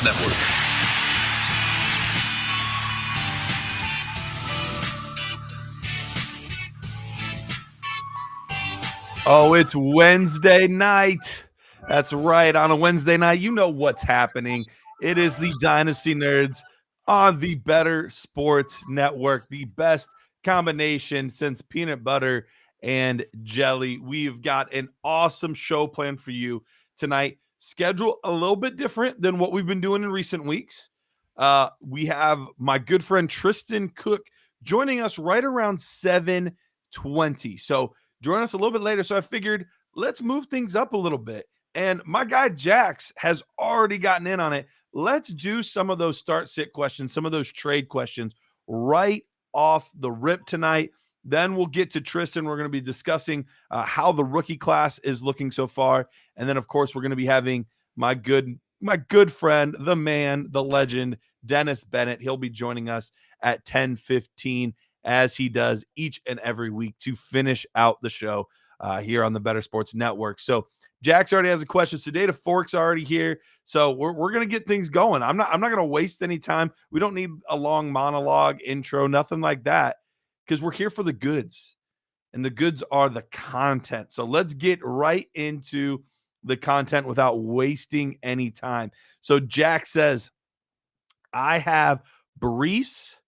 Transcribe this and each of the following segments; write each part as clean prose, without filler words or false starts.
Sports Network. Oh, it's Wednesday night. That's right. On a Wednesday night, you know what's happening. It is the Dynasty Nerds on the Better Sports Network, the best combination since peanut butter and jelly. We've got an awesome show planned for you tonight. Schedule a little bit different than what we've been doing in recent weeks. We have my good friend Tristan Cook joining us right around 7:20. So join us a little bit later. So I figured let's move things up a little bit. And my guy Jax has already gotten in on it. Let's do some of those start sit questions, some of those trade questions right off the rip tonight. Then we'll get to Tristan. We're going to be discussing how the rookie class is looking so far. And then, of course, we're going to be having my good friend, the man, the legend, Dennis Bennett. He'll be joining us at 10:15. As he does each and every week to finish out the show here on the Better Sports Network. So Jax already has a question. Sedata Fork's already here. So we're going to get things going. I'm not going to waste any time. We don't need a long monologue, intro, nothing like that, because we're here for the goods. And the goods are the content. So let's get right into the content without wasting any time. So Jax says, I have Breece,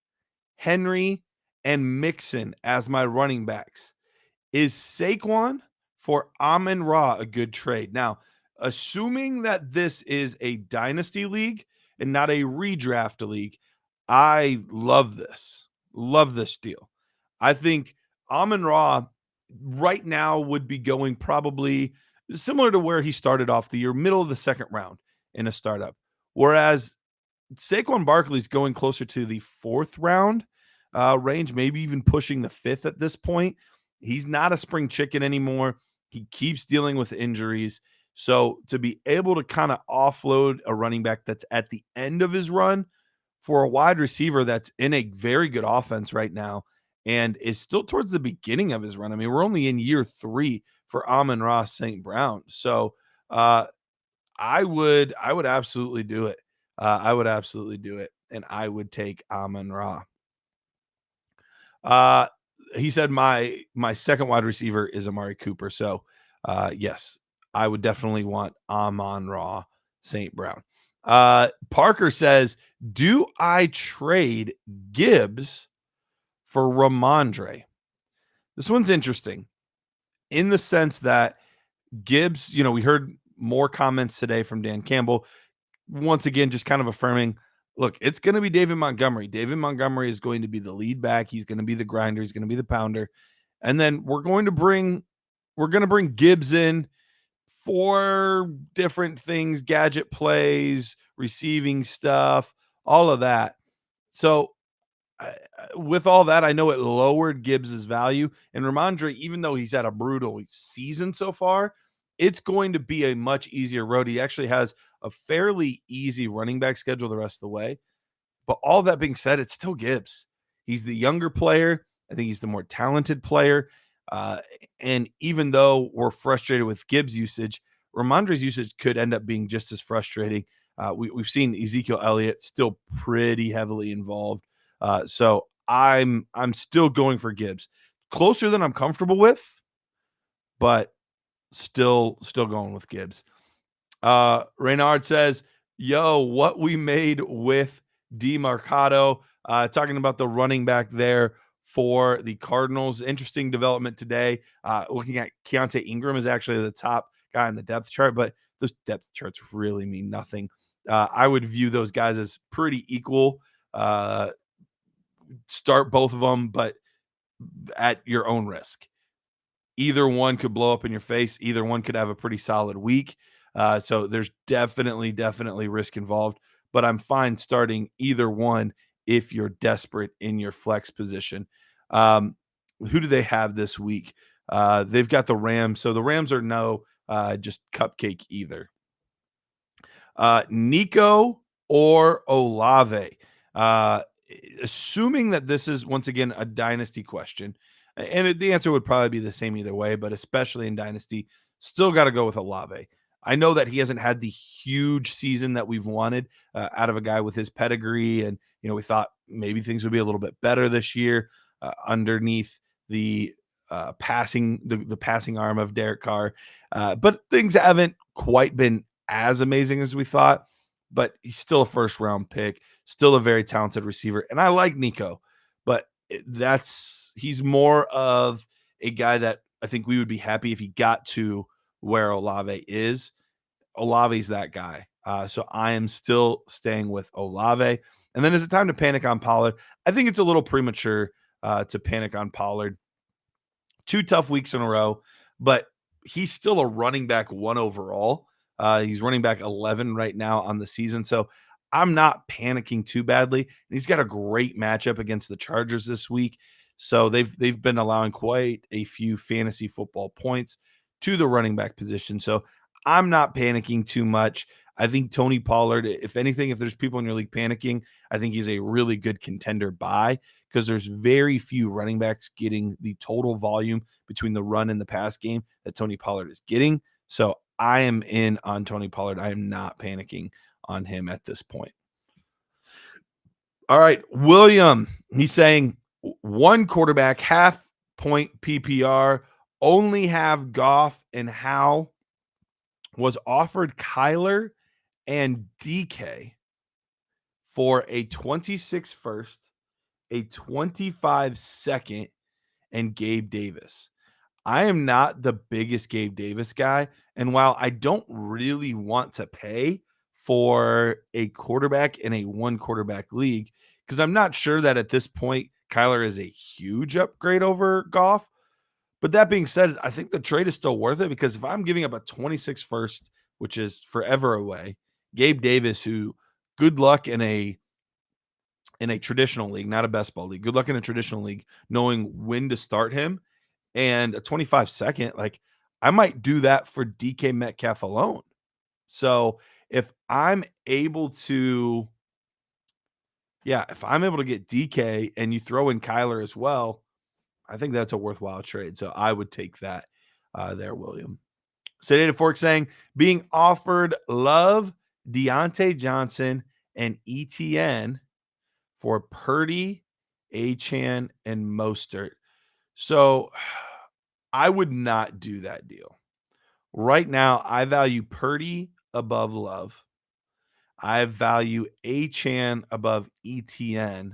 Henry, and Mixon as my running backs. Is Saquon for Amon-Ra a good trade? Now, assuming that this is a dynasty league and not a redraft league, I love this. Love this deal. I think Amon-Ra right now would be going probably similar to where he started off the year, middle of the second round in a startup. Whereas Saquon Barkley's going closer to the fourth round range, maybe even pushing the fifth at this point. He's not a spring chicken anymore. He keeps dealing with injuries. So to be able to kind of offload a running back that's at the end of his run for a wide receiver that's in a very good offense right now and is still towards the beginning of his run. I mean, we're only in year 3 for Amon-Ra St. Brown. So I would absolutely do it. I would absolutely do it. And I would take Amon-Ra. He said my second wide receiver is Amari Cooper. So, yes, I would definitely want Amon-Ra St. Brown. Parker says, do I trade Gibbs for Ramondre? This one's interesting in the sense that Gibbs, we heard more comments today from Dan Campbell. Once again, just kind of affirming, look, it's going to be David Montgomery. David Montgomery is going to be the lead back. He's going to be the grinder. He's going to be the pounder. And then we're going to bring Gibbs in for different things, gadget plays, receiving stuff, all of that. So with all that, I know it lowered Gibbs's value. And Ramondre, even though he's had a brutal season so far, it's going to be a much easier road. He actually has a fairly easy running back schedule the rest of the way. But all that being said, it's still Gibbs. He's the younger player. I think he's the more talented player. And even though we're frustrated with Gibbs' usage, Ramondre's usage could end up being just as frustrating. We've seen Ezekiel Elliott still pretty heavily involved. So I'm still going for Gibbs. Closer than I'm comfortable with, but still going with Gibbs. Reynard says, yo, what we made with DeMarcado, talking about the running back there for the Cardinals. Interesting development today. Looking at Keontae Ingram is actually the top guy in the depth chart, but those depth charts really mean nothing. I would view those guys as pretty equal. Start both of them, but at your own risk. Either one could blow up in your face. Either one could have a pretty solid week. So there's definitely risk involved, but I'm fine starting either one if you're desperate in your flex position. Who do they have this week? They've got the Rams. So the Rams are no just cupcake either. Nico or Olave? Assuming that this is, once again, a dynasty question, and the answer would probably be the same either way, but especially in dynasty, still got to go with Olave. I know that he hasn't had the huge season that we've wanted out of a guy with his pedigree. And, we thought maybe things would be a little bit better this year underneath the the passing arm of Derek Carr. But things haven't quite been as amazing as we thought. But he's still a first round pick, still a very talented receiver. And I like Nico, but he's more of a guy that I think we would be happy if he got to where Olave is. Olave's that guy. So I am still staying with Olave. And then is it time to panic on Pollard? I think it's a little premature to panic on Pollard. 2 tough weeks in a row, but he's still a running back 1 overall. He's running back 11 right now on the season. So I'm not panicking too badly. And he's got a great matchup against the Chargers this week. So they've been allowing quite a few fantasy football points to the running back position. So I'm not panicking too much. I think Tony Pollard, if anything, if there's people in your league panicking, I think he's a really good contender buy because there's very few running backs getting the total volume between the run and the pass game that Tony Pollard is getting. So I am in on Tony Pollard. I am not panicking on him at this point. All right, William, he's saying 1 quarterback, half point PPR, only have Goff and Howe, was offered Kyler and DK for a 26 first, a 25 second, and Gabe Davis. I am not the biggest Gabe Davis guy. And while I don't really want to pay for a quarterback in a 1 quarterback league, because I'm not sure that at this point Kyler is a huge upgrade over Goff. But that being said, I think the trade is still worth it because if I'm giving up a 26 first, which is forever away, Gabe Davis, who good luck in a traditional league, not a best ball league, good luck in a traditional league, knowing when to start him, and a 25 second, like I might do that for DK Metcalf alone. So if I'm able to, if I'm able to get DK and you throw in Kyler as well, I think that's a worthwhile trade. So I would take that there, William. Sedated Fork saying being offered Love, Deontay Johnson, and ETN for Purdy, Achane, and Mostert. So I would not do that deal. Right now, I value Purdy above Love. I value Achane above ETN.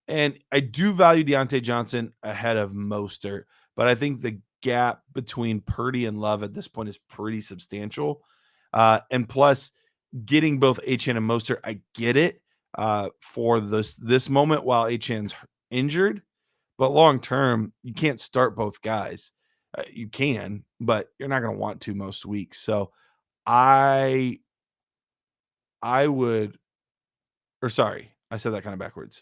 And I do value Deontay Johnson ahead of Mostert, but I think the gap between Purdy and Love at this point is pretty substantial. And plus, getting both Achane and Mostert, I get it for this moment while Achane's injured, but long term, you can't start both guys. You can, but you're not going to want to most weeks. So I would, or sorry, I said that kind of backwards.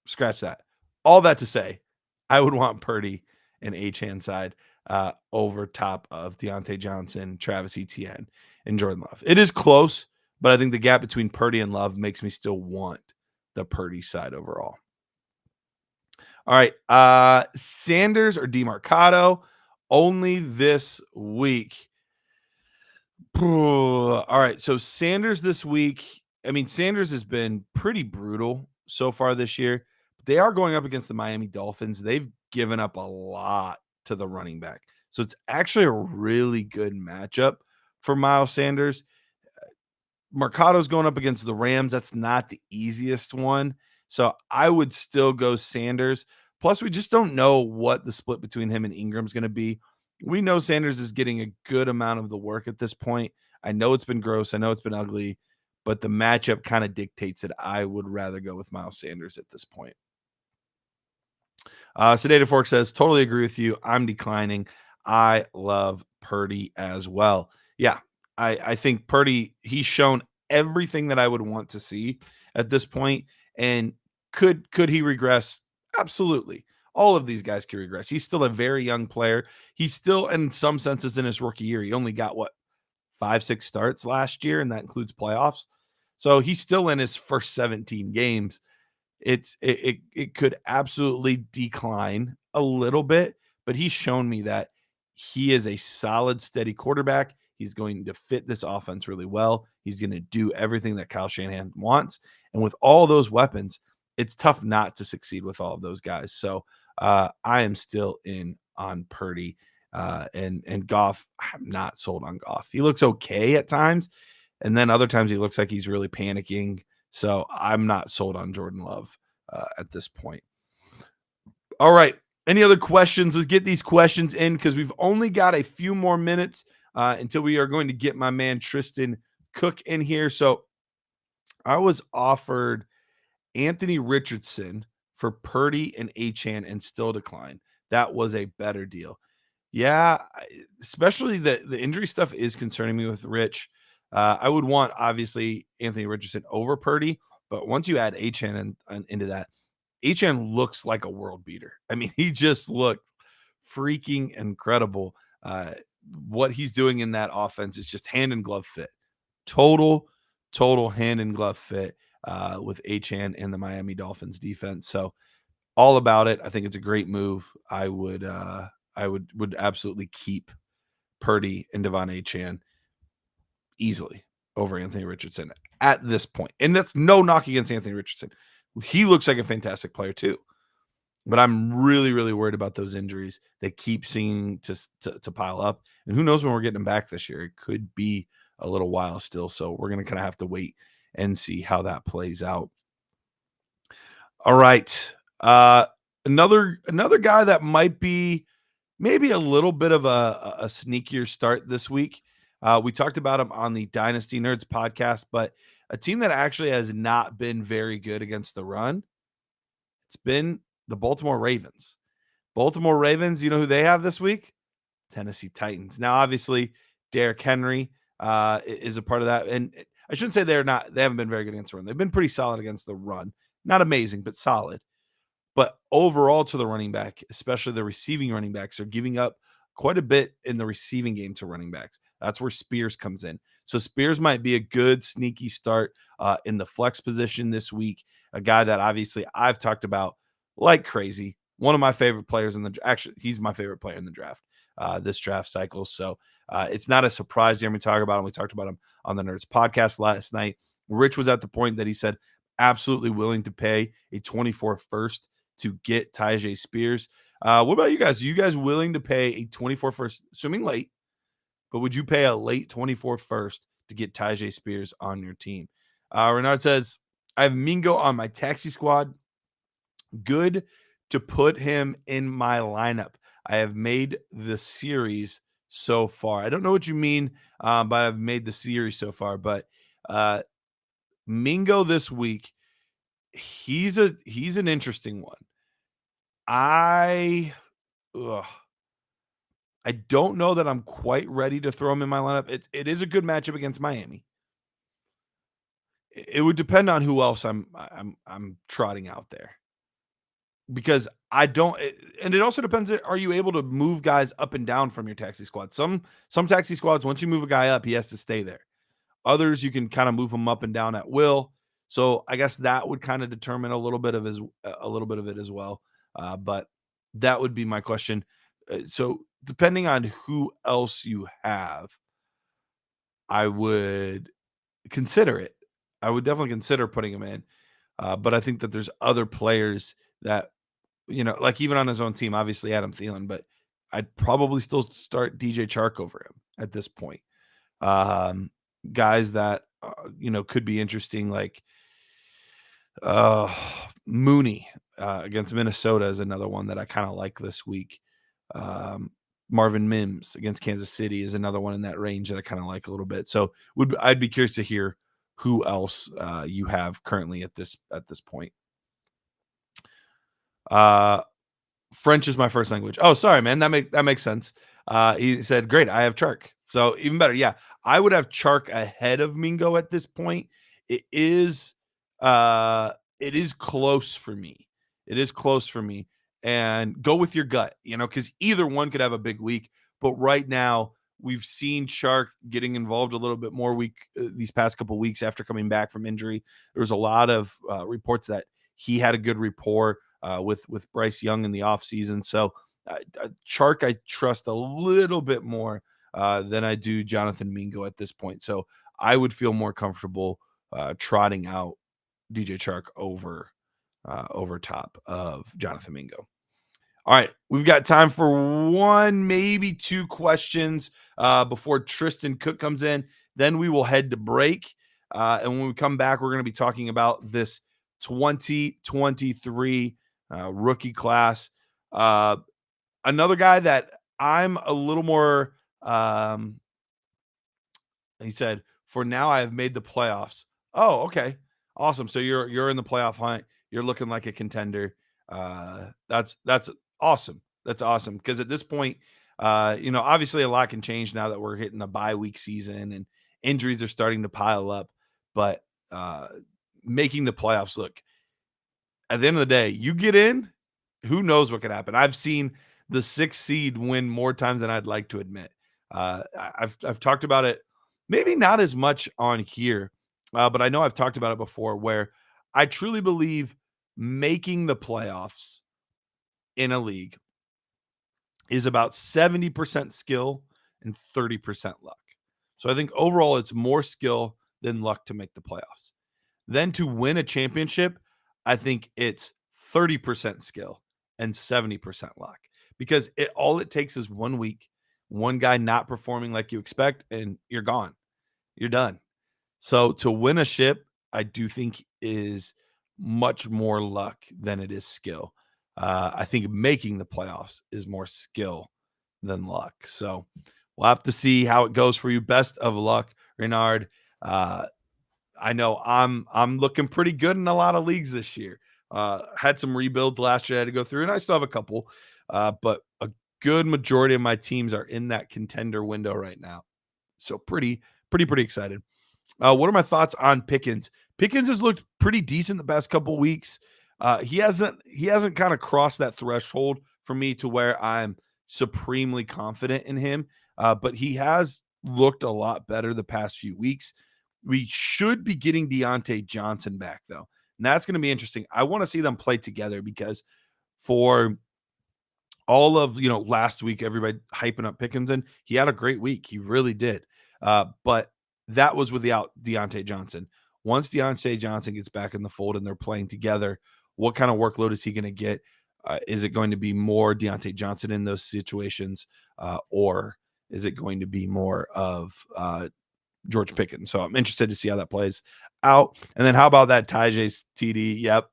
Scratch that. All that to say, I would want Purdy and Achane side over top of Deontay Johnson, Travis Etienne, and Jordan Love. It is close, but I think the gap between Purdy and Love makes me still want the Purdy side overall. All right. Sanders or DeMarcado only this week. All right. So Sanders this week. I mean, Sanders has been pretty brutal so far this year. They are going up against the Miami Dolphins. They've given up a lot to the running back. So it's actually a really good matchup for Miles Sanders. Mercado's going up against the Rams. That's not the easiest one. So I would still go Sanders. Plus, we just don't know what the split between him and Ingram's going to be. We know Sanders is getting a good amount of the work at this point. I know it's been gross. I know it's been ugly. But the matchup kind of dictates that I would rather go with Miles Sanders at this point. Sedated Fork says, totally agree with you. I'm declining. I love Purdy as well. Yeah, I think Purdy, he's shown everything that I would want to see at this point. And could he regress? Absolutely. All of these guys can regress. He's still a very young player. He's still, in some senses, in his rookie year. He only got, 5-6 starts last year, and that includes playoffs. So he's still in his first 17 games. It could absolutely decline a little bit, but he's shown me that he is a solid, steady quarterback. He's going to fit this offense really well. He's going to do everything that Kyle Shanahan wants. And with all those weapons, it's tough not to succeed with all of those guys. So I am still in on Purdy. And Goff, I'm not sold on Goff. He looks okay at times, and then other times he looks like he's really panicking. So I'm not sold on Jordan Love at this point. All right. Any other questions? Let's get these questions in because we've only got a few more minutes until we are going to get my man Tristan Cook in here. So I was offered Anthony Richardson for Purdy and Achane and still declined. That was a better deal. Yeah, especially the injury stuff is concerning me with Rich. I would want, obviously, Anthony Richardson over Purdy, but once you add Achane into that, Achane looks like a world beater. I mean, he just looked freaking incredible. What he's doing in that offense is just hand and glove fit. Total hand and glove fit with Achane and the Miami Dolphins defense. So all about it. I think it's a great move. I would absolutely keep Purdy and Devon Achane easily over Anthony Richardson at this point. And that's no knock against Anthony Richardson. He looks like a fantastic player too. But I'm really, really worried about those injuries that keep seeming to pile up. And who knows when we're getting them back this year? It could be a little while still. So we're going to kind of have to wait and see how that plays out. All right. Another guy that might be maybe a little bit of a sneakier start this week. We talked about him on the Dynasty Nerds podcast, but a team that actually has not been very good against the run, it's been the Baltimore Ravens. Baltimore Ravens, you know who they have this week? Tennessee Titans. Now, obviously, Derrick Henry is a part of that. And I shouldn't say they haven't been very good against the run. They've been pretty solid against the run. Not amazing, but solid. But overall to the running back, especially the receiving running backs, are giving up quite a bit in the receiving game to running backs. That's where Spears comes in. So Spears might be a good sneaky start in the flex position this week. A guy that obviously I've talked about like crazy. One of my favorite players he's my favorite player in the draft, this draft cycle. So it's not a surprise to hear me talk about him. We talked about him on the Nerds podcast last night. Rich was at the point that he said absolutely willing to pay a 24 first to get Tyjae Spears. What about you guys? Are you guys willing to pay a 24 first, assuming late, but would you pay a late 24 first to get Tyjae Spears on your team? Renard says, I have Mingo on my taxi squad. Good to put him in my lineup. I have made the series so far. I don't know what you mean, but I've made the series so far. But Mingo this week, he's an interesting one. I don't know that I'm quite ready to throw him in my lineup. It is a good matchup against Miami. It would depend on who else I'm trotting out there. Because and it also depends, are you able to move guys up and down from your taxi squad? Some taxi squads, once you move a guy up, he has to stay there. Others, you can kind of move him up and down at will. So I guess that would kind of determine a little bit of it as well. But that would be my question. So depending on who else you have, I would consider it. I would definitely consider putting him in. But I think that there's other players that, like even on his own team, obviously Adam Thielen, but I'd probably still start DJ Chark over him at this point. Guys that, could be interesting, like Mooney against Minnesota is another one that I kind of like this week. Marvin Mims against Kansas City is another one in that range that I kind of like a little bit. So I'd be curious to hear who else you have currently at this point. French is my first language. Oh, sorry, man. That makes sense. He said, great, I have Chark. So even better. Yeah, I would have Chark ahead of Mingo at this point. It is close for me. And go with your gut, because either one could have a big week. But right now, we've seen Chark getting involved a little bit more these past couple weeks after coming back from injury. There was a lot of reports that he had a good rapport with Bryce Young in the offseason. So Chark, I trust a little bit more than I do Jonathan Mingo at this point. So I would feel more comfortable trotting out DJ Chark over top of Jonathan Mingo. All right, we've got time for one, maybe two questions before Tristan Cook comes in. Then we will head to break. And when we come back, we're going to be talking about this 2023 rookie class. Another guy that I'm a little more, he said, for now I have made the playoffs. Oh, okay. Awesome. So you're in the playoff hunt. You're looking like a contender. That's awesome. That's awesome. Because at this point, obviously a lot can change now that we're hitting a bye week season and injuries are starting to pile up. But making the playoffs, look, at the end of the day, you get in, who knows what could happen. I've seen the 6th seed win more times than I'd like to admit. I've talked about it, maybe not as much on here, but I know I've talked about it before, where I truly believe making the playoffs in a league is about 70% skill and 30% luck. So I think overall it's more skill than luck to make the playoffs. Then to win a championship, I think it's 30% skill and 70% luck, because all it takes is 1 week, one guy not performing like you expect, and you're gone. You're done. So to win a ship, I do think is much more luck than it is skill. I think making the playoffs is more skill than luck. So we'll have to see how it goes for you. Best of luck, Renard. I know I'm looking pretty good in a lot of leagues this year. Had some rebuilds last year I had to go through, and I still have a couple. But a good majority of my teams are in that contender window right now. So pretty excited. What are my thoughts on Pickens? Pickens has looked pretty decent the past couple weeks. He hasn't kind of crossed that threshold for me to where I'm supremely confident in him. But he has looked a lot better the past few weeks. We should be getting Deontay Johnson back, though. And that's going to be interesting. I want to see them play together, because for all of last week, everybody hyping up Pickens, and he had a great week. He really did. But that was without Deontay Johnson. Once Deontay Johnson gets back in the fold and they're playing together, what kind of workload is he going to get? Is it going to be more Deontay Johnson in those situations, or is it going to be more of George Pickens? So I'm interested to see how that plays out. And then how about that Tyjae TD? Yep,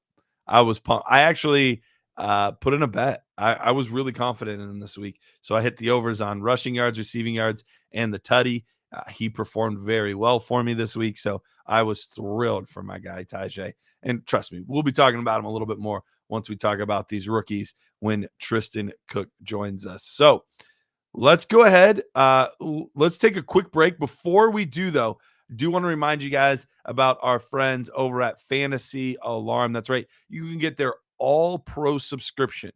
I was pumped. I actually put in a bet. I was really confident in this week, so I hit the overs on rushing yards, receiving yards, and the tutty. He performed very well for me this week, so I was thrilled for my guy Tyjae. And trust me, we'll be talking about him a little bit more once we talk about these rookies when Tristan Cook joins us. So let's go ahead. Let's take a quick break. Before we do, though, I do want to remind you guys about our friends over at Fantasy Alarm. That's right. You can get their all-pro subscription.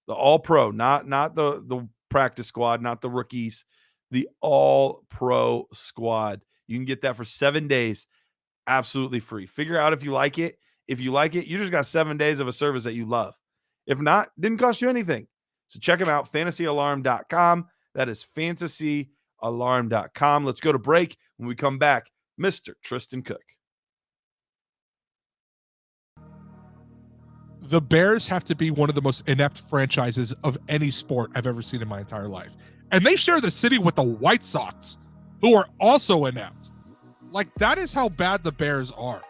The all-pro, not the practice squad, not the rookies, the all-pro squad. You can get that for 7 days, absolutely free. Figure out if you like it. If you like it, you just got 7 days of a service that you love. If not, didn't cost you anything. So check them out, fantasyalarm.com. That is fantasyalarm.com. Let's go to break. When we come back, Mr. Tristan Cook. The Bears have to be one of the most inept franchises of any sport I've ever seen in my entire life. And they share the city with the White Sox, who are also inept. Like, that is how bad the Bears are.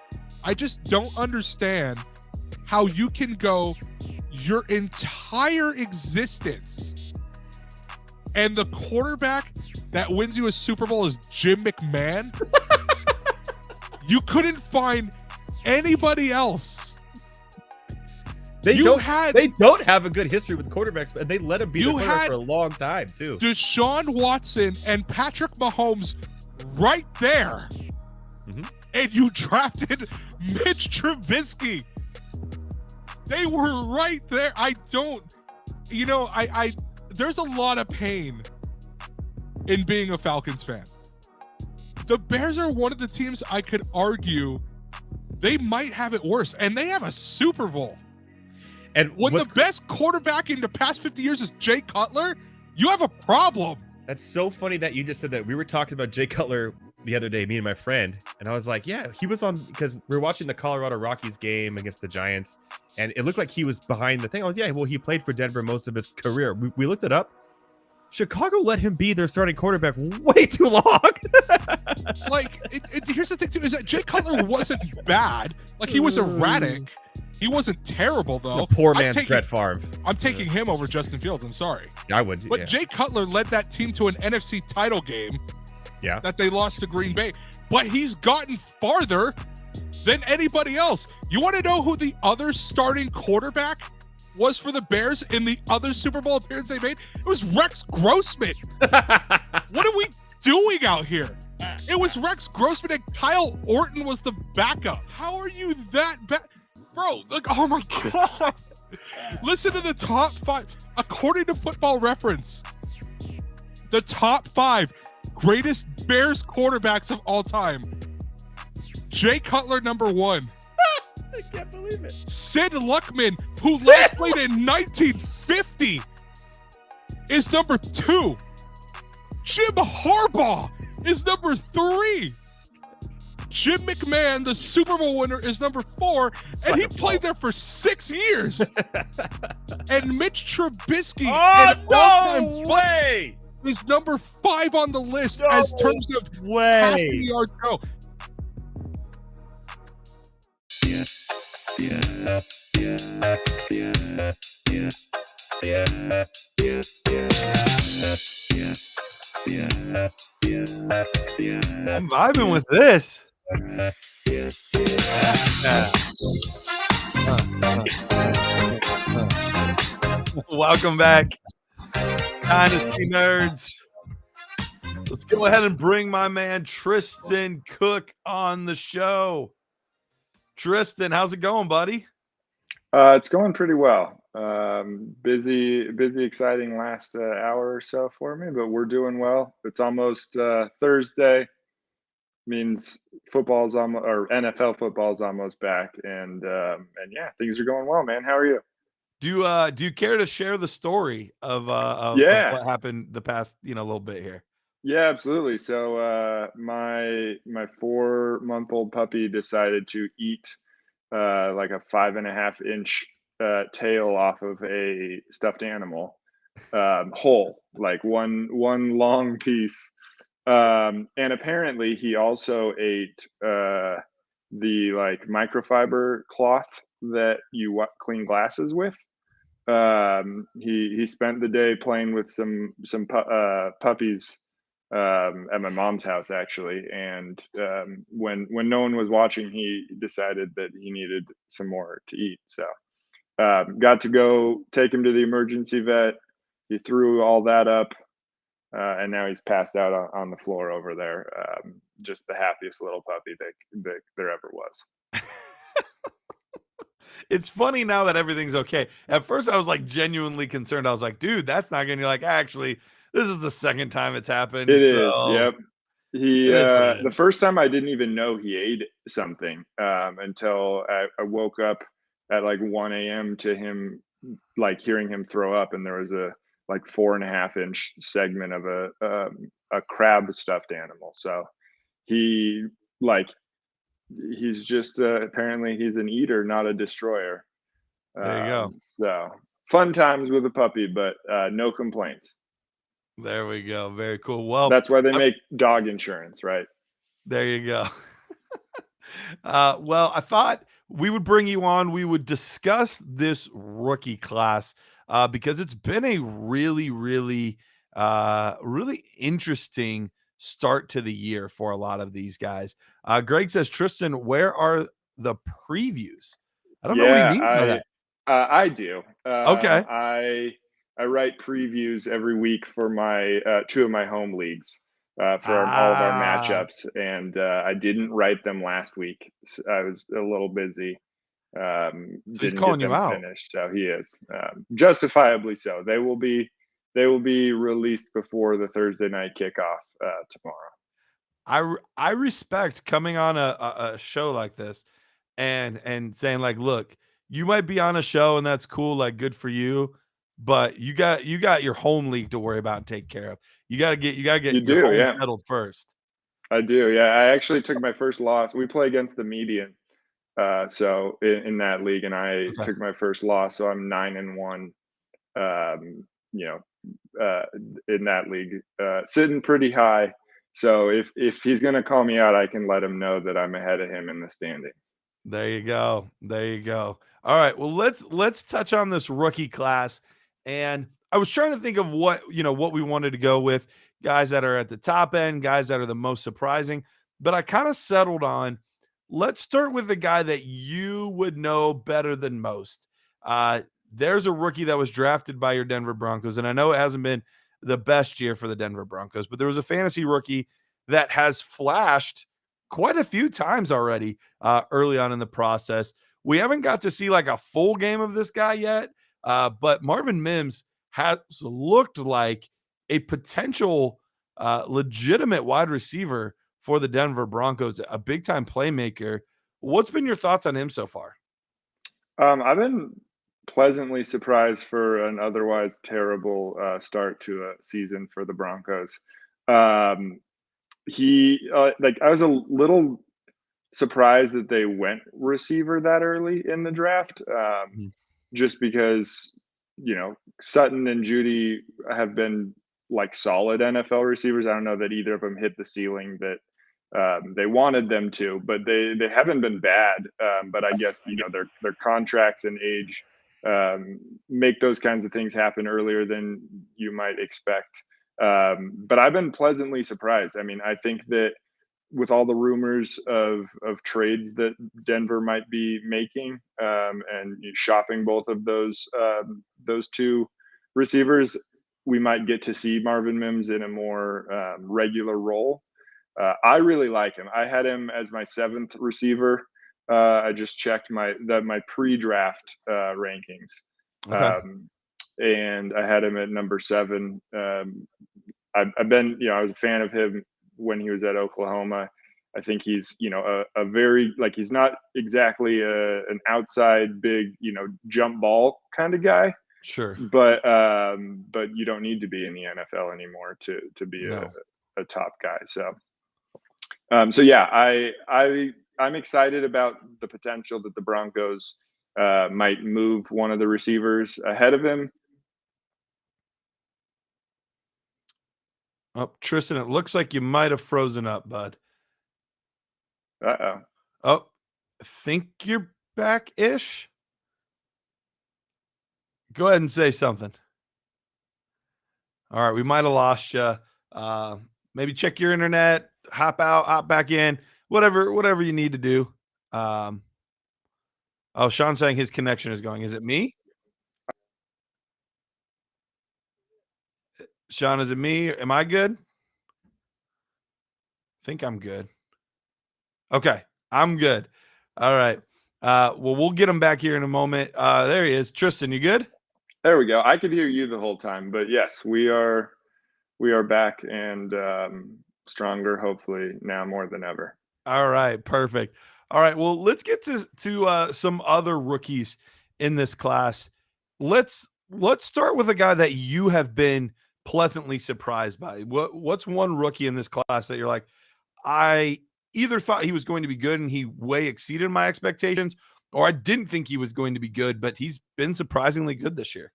I just don't understand how you can go your entire existence and the quarterback that wins you a Super Bowl is Jim McMahon. You couldn't find anybody else. They don't have a good history with quarterbacks, and they let him be the quarterback for a long time, too. Deshaun Watson and Patrick Mahomes right there. Mm-hmm. And you drafted Mitch Trubisky. They were right there. I there's a lot of pain in being a Falcons fan. The Bears are one of the teams I could argue they might have it worse, and they have a Super Bowl. And when the best quarterback in the past 50 years is Jay Cutler, you have a problem. That's so funny that you just said that. We were talking about Jay Cutler the other day, me and my friend, and I was like, yeah, he was on, because we were watching the Colorado Rockies game against the Giants, and it looked like he was behind the thing. I was, yeah, well, he played for Denver most of his career. We looked it up. Chicago let him be their starting quarterback way too long. Here's the thing too, is that Jay Cutler wasn't bad. Like, he was erratic. He wasn't terrible, though. The poor man's Brett Favre. I'm taking him over Justin Fields. I'm sorry. I would. But Jay Cutler led that team to an NFC title game. Yeah. That they lost to Green Bay. But he's gotten farther than anybody else. You want to know who the other starting quarterback was for the Bears in the other Super Bowl appearance they made? It was Rex Grossman. What are we doing out here? It was Rex Grossman, and Kyle Orton was the backup. How are you that bad? Bro, like, oh my God. Listen to the top 5. According to Football Reference, the top 5 greatest Bears quarterbacks of all time. Jay Cutler, number 1. I can't believe it. Sid Luckman, who last played in 1950, is number 2. Jim Harbaugh is number 3. Jim McMahon, the Super Bowl winner, is number 4, and he played there for 6 years. And Mitch Trubisky, no way, is number 5 on the list as terms of passing yards go. I'm vibing with this. Welcome back, Dynasty Nerds. Let's go ahead and bring my man Tristan Cook on the show. Tristan, how's it going, buddy? It's going pretty well. Busy, exciting last hour or so for me, but we're doing well. It's almost Thursday. Means football's almost, or NFL football's almost back, and yeah, things are going well, man. How are you? Do you care to share the story of what happened the past little bit here? Yeah, absolutely. So my 4-month-old puppy decided to eat like a 5.5-inch tail off of a stuffed animal, whole, like one long piece. And apparently he also ate the like microfiber cloth that you clean glasses with. He spent the day playing with some puppies at my mom's house, actually, and when no one was watching, he decided that he needed some more to eat. So got to go take him to the emergency vet. He threw all that up, and now he's passed out on the floor over there. Just the happiest little puppy that there ever was. It's funny now that everything's okay. At first, I was like genuinely concerned. I was like, dude, that's not going to, like, actually, this is the second time it's happened. It is, yep. He the first time I didn't even know he ate something until I woke up at like 1 a.m. to him, like hearing him throw up, and there was a like 4.5-inch segment of a crab stuffed animal. So he's just apparently he's an eater, not a destroyer. There you go. So fun times with a puppy, but no complaints. There we go. Very cool. Well, that's why they make dog insurance, right? There you go. Well, I thought we would bring you on. We would discuss this rookie class because it's been a really, really, really interesting start to the year for a lot of these guys. Greg says, Tristan, where are the previews? I don't know what he means by that. I do. Okay. I write previews every week for my 2 of my home leagues for all of our matchups, and I didn't write them last week. I was a little busy. So he's calling you out. Finished, so he is justifiably so. They will be released before the Thursday night kickoff tomorrow. I respect coming on a show like this and saying, like, look, you might be on a show and that's cool, like good for you, but you got your home league to worry about and take care of. You got to get You your do, home yeah. settled first. I do, yeah. I actually took my first loss. We play against the median, so in that league, and I Okay. took my first loss. So I'm 9-1. You know, in that league, sitting pretty high. So if he's gonna call me out, I can let him know that I'm ahead of him in the standings. There you go. There you go. All right. Well, let's touch on this rookie class. And I was trying to think of what we wanted to go with, guys that are at the top end, guys that are the most surprising. But I kind of settled on, let's start with the guy that you would know better than most. There's a rookie that was drafted by your Denver Broncos, and I know it hasn't been the best year for the Denver Broncos, but there was a fantasy rookie that has flashed quite a few times already early on in the process. We haven't got to see like a full game of this guy yet, but Marvin Mims has looked like a potential legitimate wide receiver for the Denver Broncos, a big-time playmaker. What's been your thoughts on him so far? I've been pleasantly surprised for an otherwise terrible start to a season for the Broncos. He like I was a little surprised that they went receiver that early in the draft, just because Sutton and Judy have been like solid NFL receivers. I don't know that either of them hit the ceiling that they wanted them to, but they haven't been bad. But I guess their contracts and age make those kinds of things happen earlier than you might expect. But I've been pleasantly surprised. I mean, I think that with all the rumors of trades that Denver might be making and shopping both of those two receivers, we might get to see Marvin Mims in a more regular role. I really like him. I had him as my 7th receiver. I just checked my pre-draft rankings, Okay. and I had him at number 7. I've been, I was a fan of him when he was at Oklahoma. I think he's, a very, like, he's not exactly an outside big, jump ball kind of guy. Sure. But you don't need to be in the NFL anymore to be a top guy. So yeah, I'm excited about the potential that the Broncos might move one of the receivers ahead of him. Oh, Tristan, it looks like you might have frozen up, bud. Uh-oh. Oh, I think you're back-ish. Go ahead and say something. All right, we might have lost you. Maybe check your internet, hop out, hop back in, whatever you need to do. Oh, Sean's saying his connection is going. Is it me? Sean, is it me? Am I good? I think I'm good. Okay, I'm good. All right. Well, we'll get him back here in a moment. There he is. Tristan, you good? There we go. I could hear you the whole time, but yes, we are back and stronger, hopefully now more than ever. All right, perfect. All right, well, let's get to some other rookies in this class. Let's start with a guy that you have been pleasantly surprised by. What's one rookie in this class that you're like, I either thought he was going to be good and he way exceeded my expectations, or I didn't think he was going to be good, but he's been surprisingly good this year?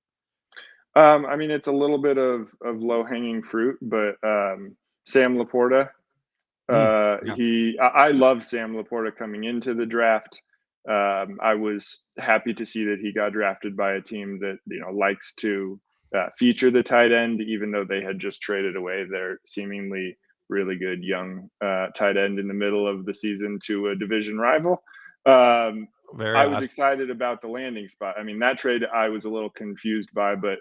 I mean, it's a little bit of low-hanging fruit, but Sam Laporta. I love Sam Laporta coming into the draft. I was happy to see that he got drafted by a team that likes to feature the tight end, even though they had just traded away their seemingly really good young tight end in the middle of the season to a division rival. I was excited about the landing spot. I mean, that trade I was a little confused by, but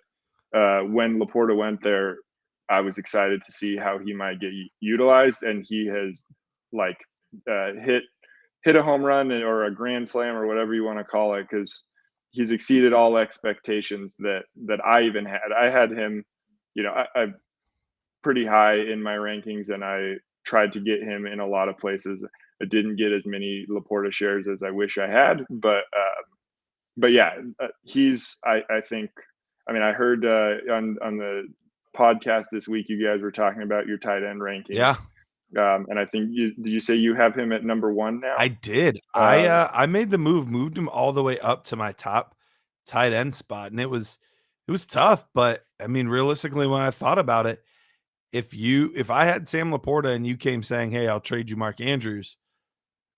when Laporta went there, I was excited to see how he might get utilized, and he has hit a home run or a grand slam or whatever you want to call it, because he's exceeded all expectations that I even had. I had him, I pretty high in my rankings, and I tried to get him in a lot of places. I didn't get as many Laporta shares as I wish I had, but but yeah, he's I think, I mean, I heard on the podcast this week you guys were talking about your tight end rankings. Yeah. And I think did you say you have him at number 1 now? I did. I made the moved him all the way up to my top tight end spot, and it was tough. But I mean, realistically, when I thought about it, if I had Sam Laporta and you came saying, "Hey, I'll trade you Mark Andrews,"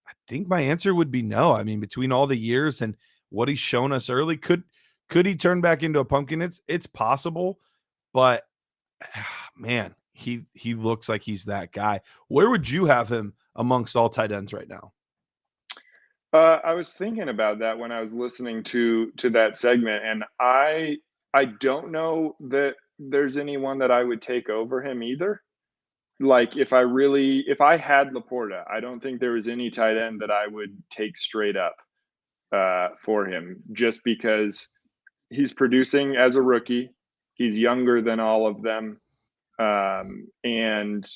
I think my answer would be no. I mean, between all the years and what he's shown us early, could he turn back into a pumpkin? It's possible, but man, he looks like he's that guy. Where would you have him amongst all tight ends right now? I was thinking about that when I was listening to that segment, and I don't know that there's anyone that I would take over him either. Like if I had Laporta, I don't think there was any tight end that I would take straight up for him, just because he's producing as a rookie. He's younger than all of them. And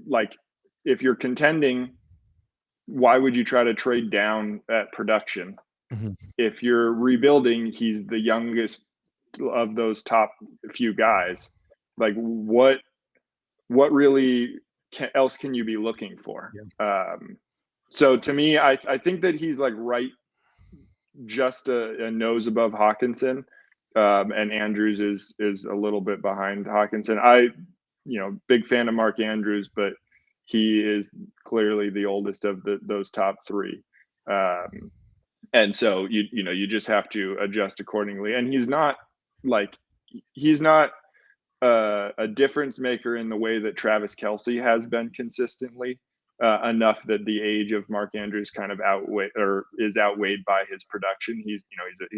like if you're contending, why would you try to trade down at production? Mm-hmm. If you're rebuilding, he's the youngest of those top few guys. Like what really else can you be looking for? Yeah. So to me, I think that he's like right just a nose above Hawkinson. And Andrews is a little bit behind Hawkinson. Big fan of Mark Andrews, but he is clearly the oldest of those top 3. And so you just have to adjust accordingly. And he's not a difference maker in the way that Travis Kelce has been consistently, enough that the age of Mark Andrews kind of is outweighed by his production. He's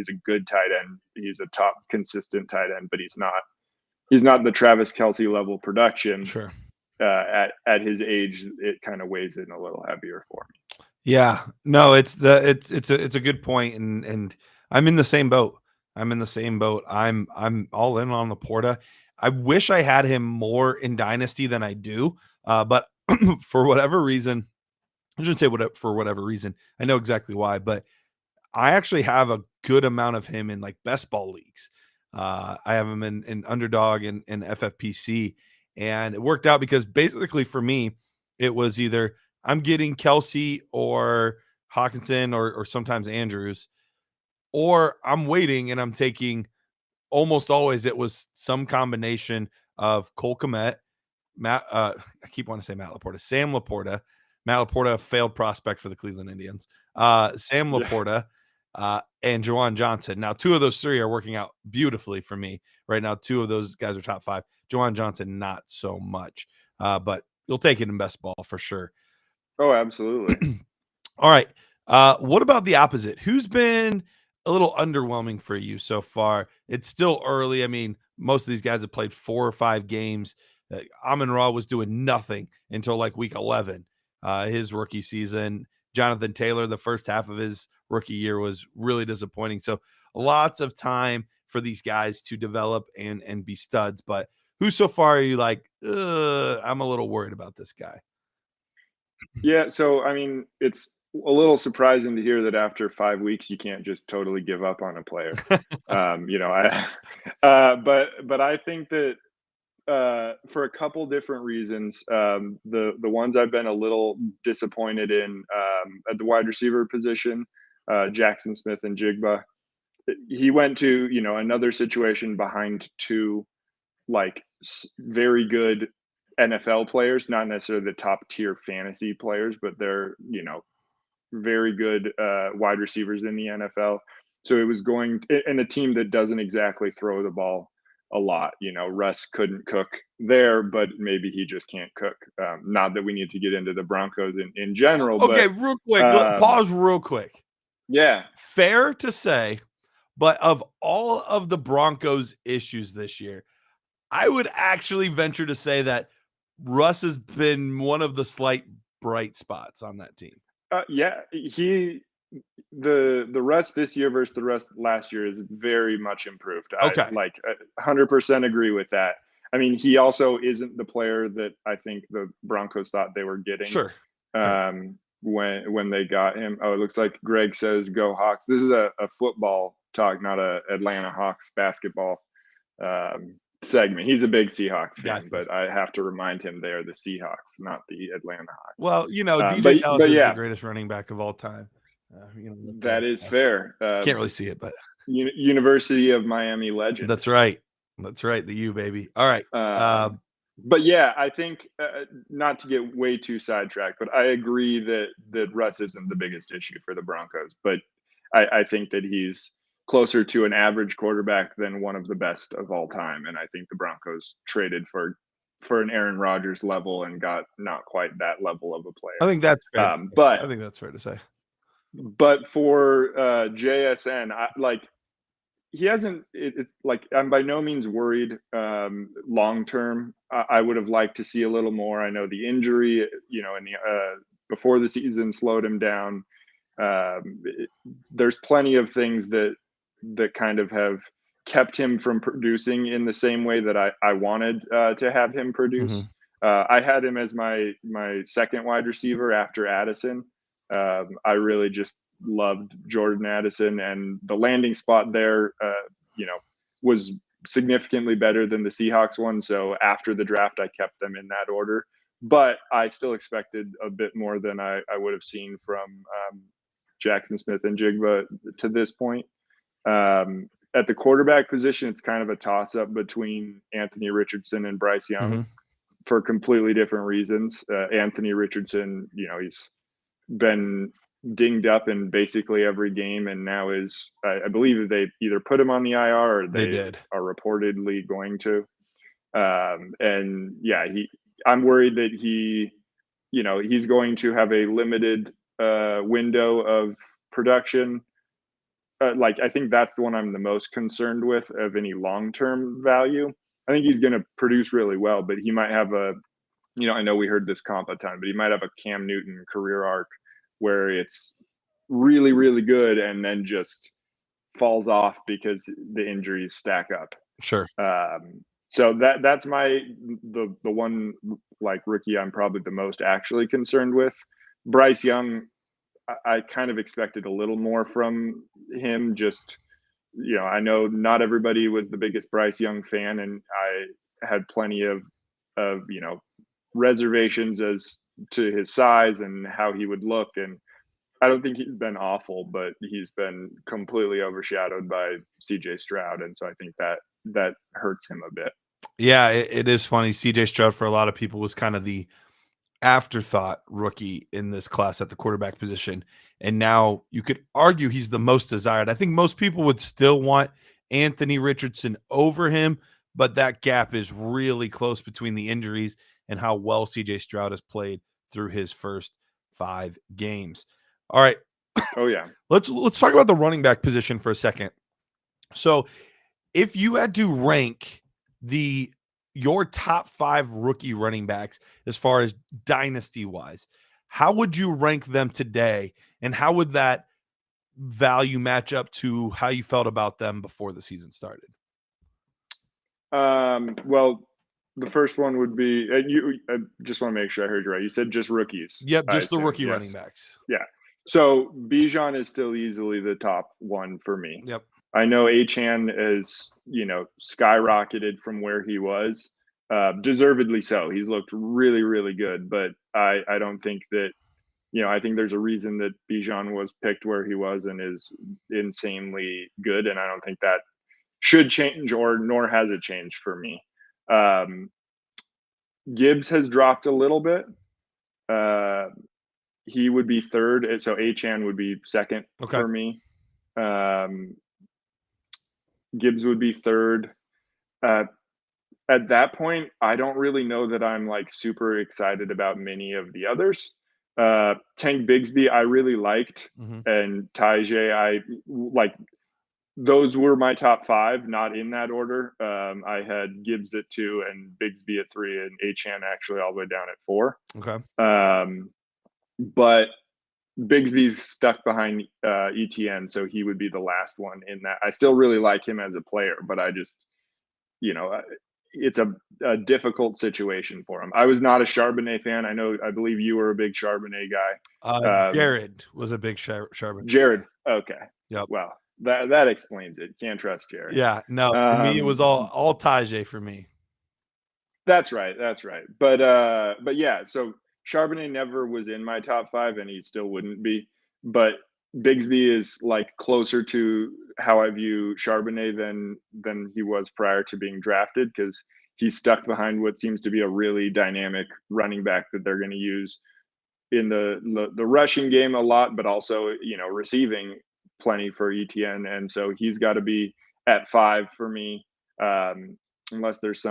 a good tight end. He's a top consistent tight end, but he's not the Travis Kelce level production. Sure. At his age, it kind of weighs in a little heavier for me. Yeah, no, it's a good point, and I'm in the same boat. I'm all in on Laporta. I wish I had him more in Dynasty than I do, but for whatever reason, I shouldn't say for whatever reason. I know exactly why, but I actually have a good amount of him in like best ball leagues. I have him in Underdog and FFPC, and it worked out because basically for me, it was either I'm getting Kelce or Hawkinson or sometimes Andrews, or I'm waiting and I'm taking, almost always it was some combination of Cole Kmet, I keep wanting to say Matt Laporta, Sam Laporta. Matt Laporta, a failed prospect for the Cleveland Indians. Sam Laporta, and Juwan Johnson. Now, 2 of those 3 are working out beautifully for me right now. 2 of those guys are top 5. Juwan Johnson, not so much, but you'll take it in best ball for sure. Oh, absolutely. All right. What about the opposite? Who's been a little underwhelming for you so far? It's still early. I mean, most of these guys have played 4 or 5 games. Amon-Ra was doing nothing until like week 11, his rookie season. Jonathan Taylor, the first half of his rookie year was really disappointing. So lots of time for these guys to develop and be studs. But who so far are you like, I'm a little worried about this guy? Yeah. So, I mean, it's a little surprising to hear that after 5 weeks, you can't just totally give up on a player. But I think that for a couple different reasons, the ones I've been a little disappointed in at the wide receiver position, Jackson Smith and Jigba. He went to another situation behind 2 like very good NFL players, not necessarily the top tier fantasy players, but they're very good wide receivers in the NFL. So it was going in a team that doesn't exactly throw the ball a lot. Russ couldn't cook there, but maybe he just can't cook. Not that we need to get into the Broncos in general. Okay, but, real quick, pause real quick. Yeah. Fair to say, but of all of the Broncos' issues this year, I would actually venture to say that Russ has been one of the slight bright spots on that team. Yeah, the Russ this year versus the Russ last year is very much improved. Okay. I 100% agree with that. I mean, he also isn't the player that I think the Broncos thought they were getting. Sure. when they got him. Oh, it looks like Greg says go Hawks. This is a football talk, not a Atlanta Hawks basketball segment. He's a big Seahawks fan, Gotcha. but I have to remind him they are the Seahawks, not the Atlanta Hawks. Well, DJ but Dallas is yeah, the greatest running back of all time. that is fair. Can't really see it, but University of Miami legend. That's right. That's right. The U, baby. All right. But yeah, I think not to get way too sidetracked, but I agree that Russ isn't the biggest issue for the Broncos. But I think that he's closer to an average quarterback than one of the best of all time. And I think the Broncos traded for an Aaron Rodgers level and got not quite that level of a player. I think that's fair. But I think that's fair to say. But for JSN, he hasn't. It's like I'm by no means worried long term. I would have liked to see a little more. I know the injury, in the before the season slowed him down. There's plenty of things that kind of have kept him from producing in the same way that I wanted to have him produce. I had him as my second wide receiver after Addison. I really just loved Jordan Addison, and the landing spot there, was significantly better than the Seahawks one. So after the draft, I kept them in that order, but I still expected a bit more than I would have seen from Jackson Smith and Jigba to this point. At the quarterback position, it's kind of a toss up between Anthony Richardson and Bryce Young for completely different reasons. Anthony Richardson, he's been dinged up in basically every game, and now is I believe they either put him on the IR or they are reportedly going to. And yeah, I'm worried that he's going to have a limited window of production. I think that's the one I'm the most concerned with of any long-term value. I think he's going to produce really well, but he might have I know we heard this comp a ton, but he might have a Cam Newton career arc where it's really, really good and then just falls off because the injuries stack up. Sure. So that's the one rookie I'm probably the most actually concerned with. Bryce Young, I kind of expected a little more from him. Just, I know not everybody was the biggest Bryce Young fan, and I had plenty of reservations as to his size and how he would look. And I don't think he's been awful, but he's been completely overshadowed by CJ Stroud. And so I think that hurts him a bit. Yeah, it is funny. CJ Stroud for a lot of people was kind of the afterthought rookie in this class at the quarterback position. And now you could argue he's the most desired. I think most people would still want Anthony Richardson over him, but that gap is really close between the injuries and how well CJ Stroud has played through his first 5 games. All right. Oh yeah. Let's talk about the running back position for a second. So if you had to rank your top 5 rookie running backs as far as dynasty wise, how would you rank them today? And how would that value match up to how you felt about them before the season started? Well, the first one would be I just want to make sure I heard you right. You said just rookies. Yep, just the rookie running backs. Yeah. So Bijan is still easily the top one for me. Yep. I know Achane is, skyrocketed from where he was, deservedly so. He's looked really, really good, but I don't think that, I think there's a reason that Bijan was picked where he was and is insanely good. And I don't think that should change nor has it changed for me. Gibbs has dropped a little bit. He would be third. So Achane would be second for me. Gibbs would be third. At that point, I don't really know that I'm super excited about many of the others. Tank Bigsby, I really liked, and Tajay, I like. Those were my top 5, not in that order. I had Gibbs at 2 and Bigsby at 3 and Achane actually all the way down at 4. Okay. But Bigsby's stuck behind ETN, so he would be the last one in that. I still really like him as a player, but I just, it's a difficult situation for him. I was not a Charbonnet fan. I believe you were a big Charbonnet guy. Jared was a big Charbonnet. Jared. Okay. Yep. Well, that explains it. Can't trust Jared. Yeah. No, for me, it was all Tajay for me. That's right. But yeah, so Charbonnet never was in my top 5, and he still wouldn't be. But Bigsby is like closer to how I view Charbonnet than he was prior to being drafted, because he's stuck behind what seems to be a really dynamic running back that they're going to use in the rushing game a lot, but also, receiving plenty for ETN. And so he's got to be at 5 for me. Unless there's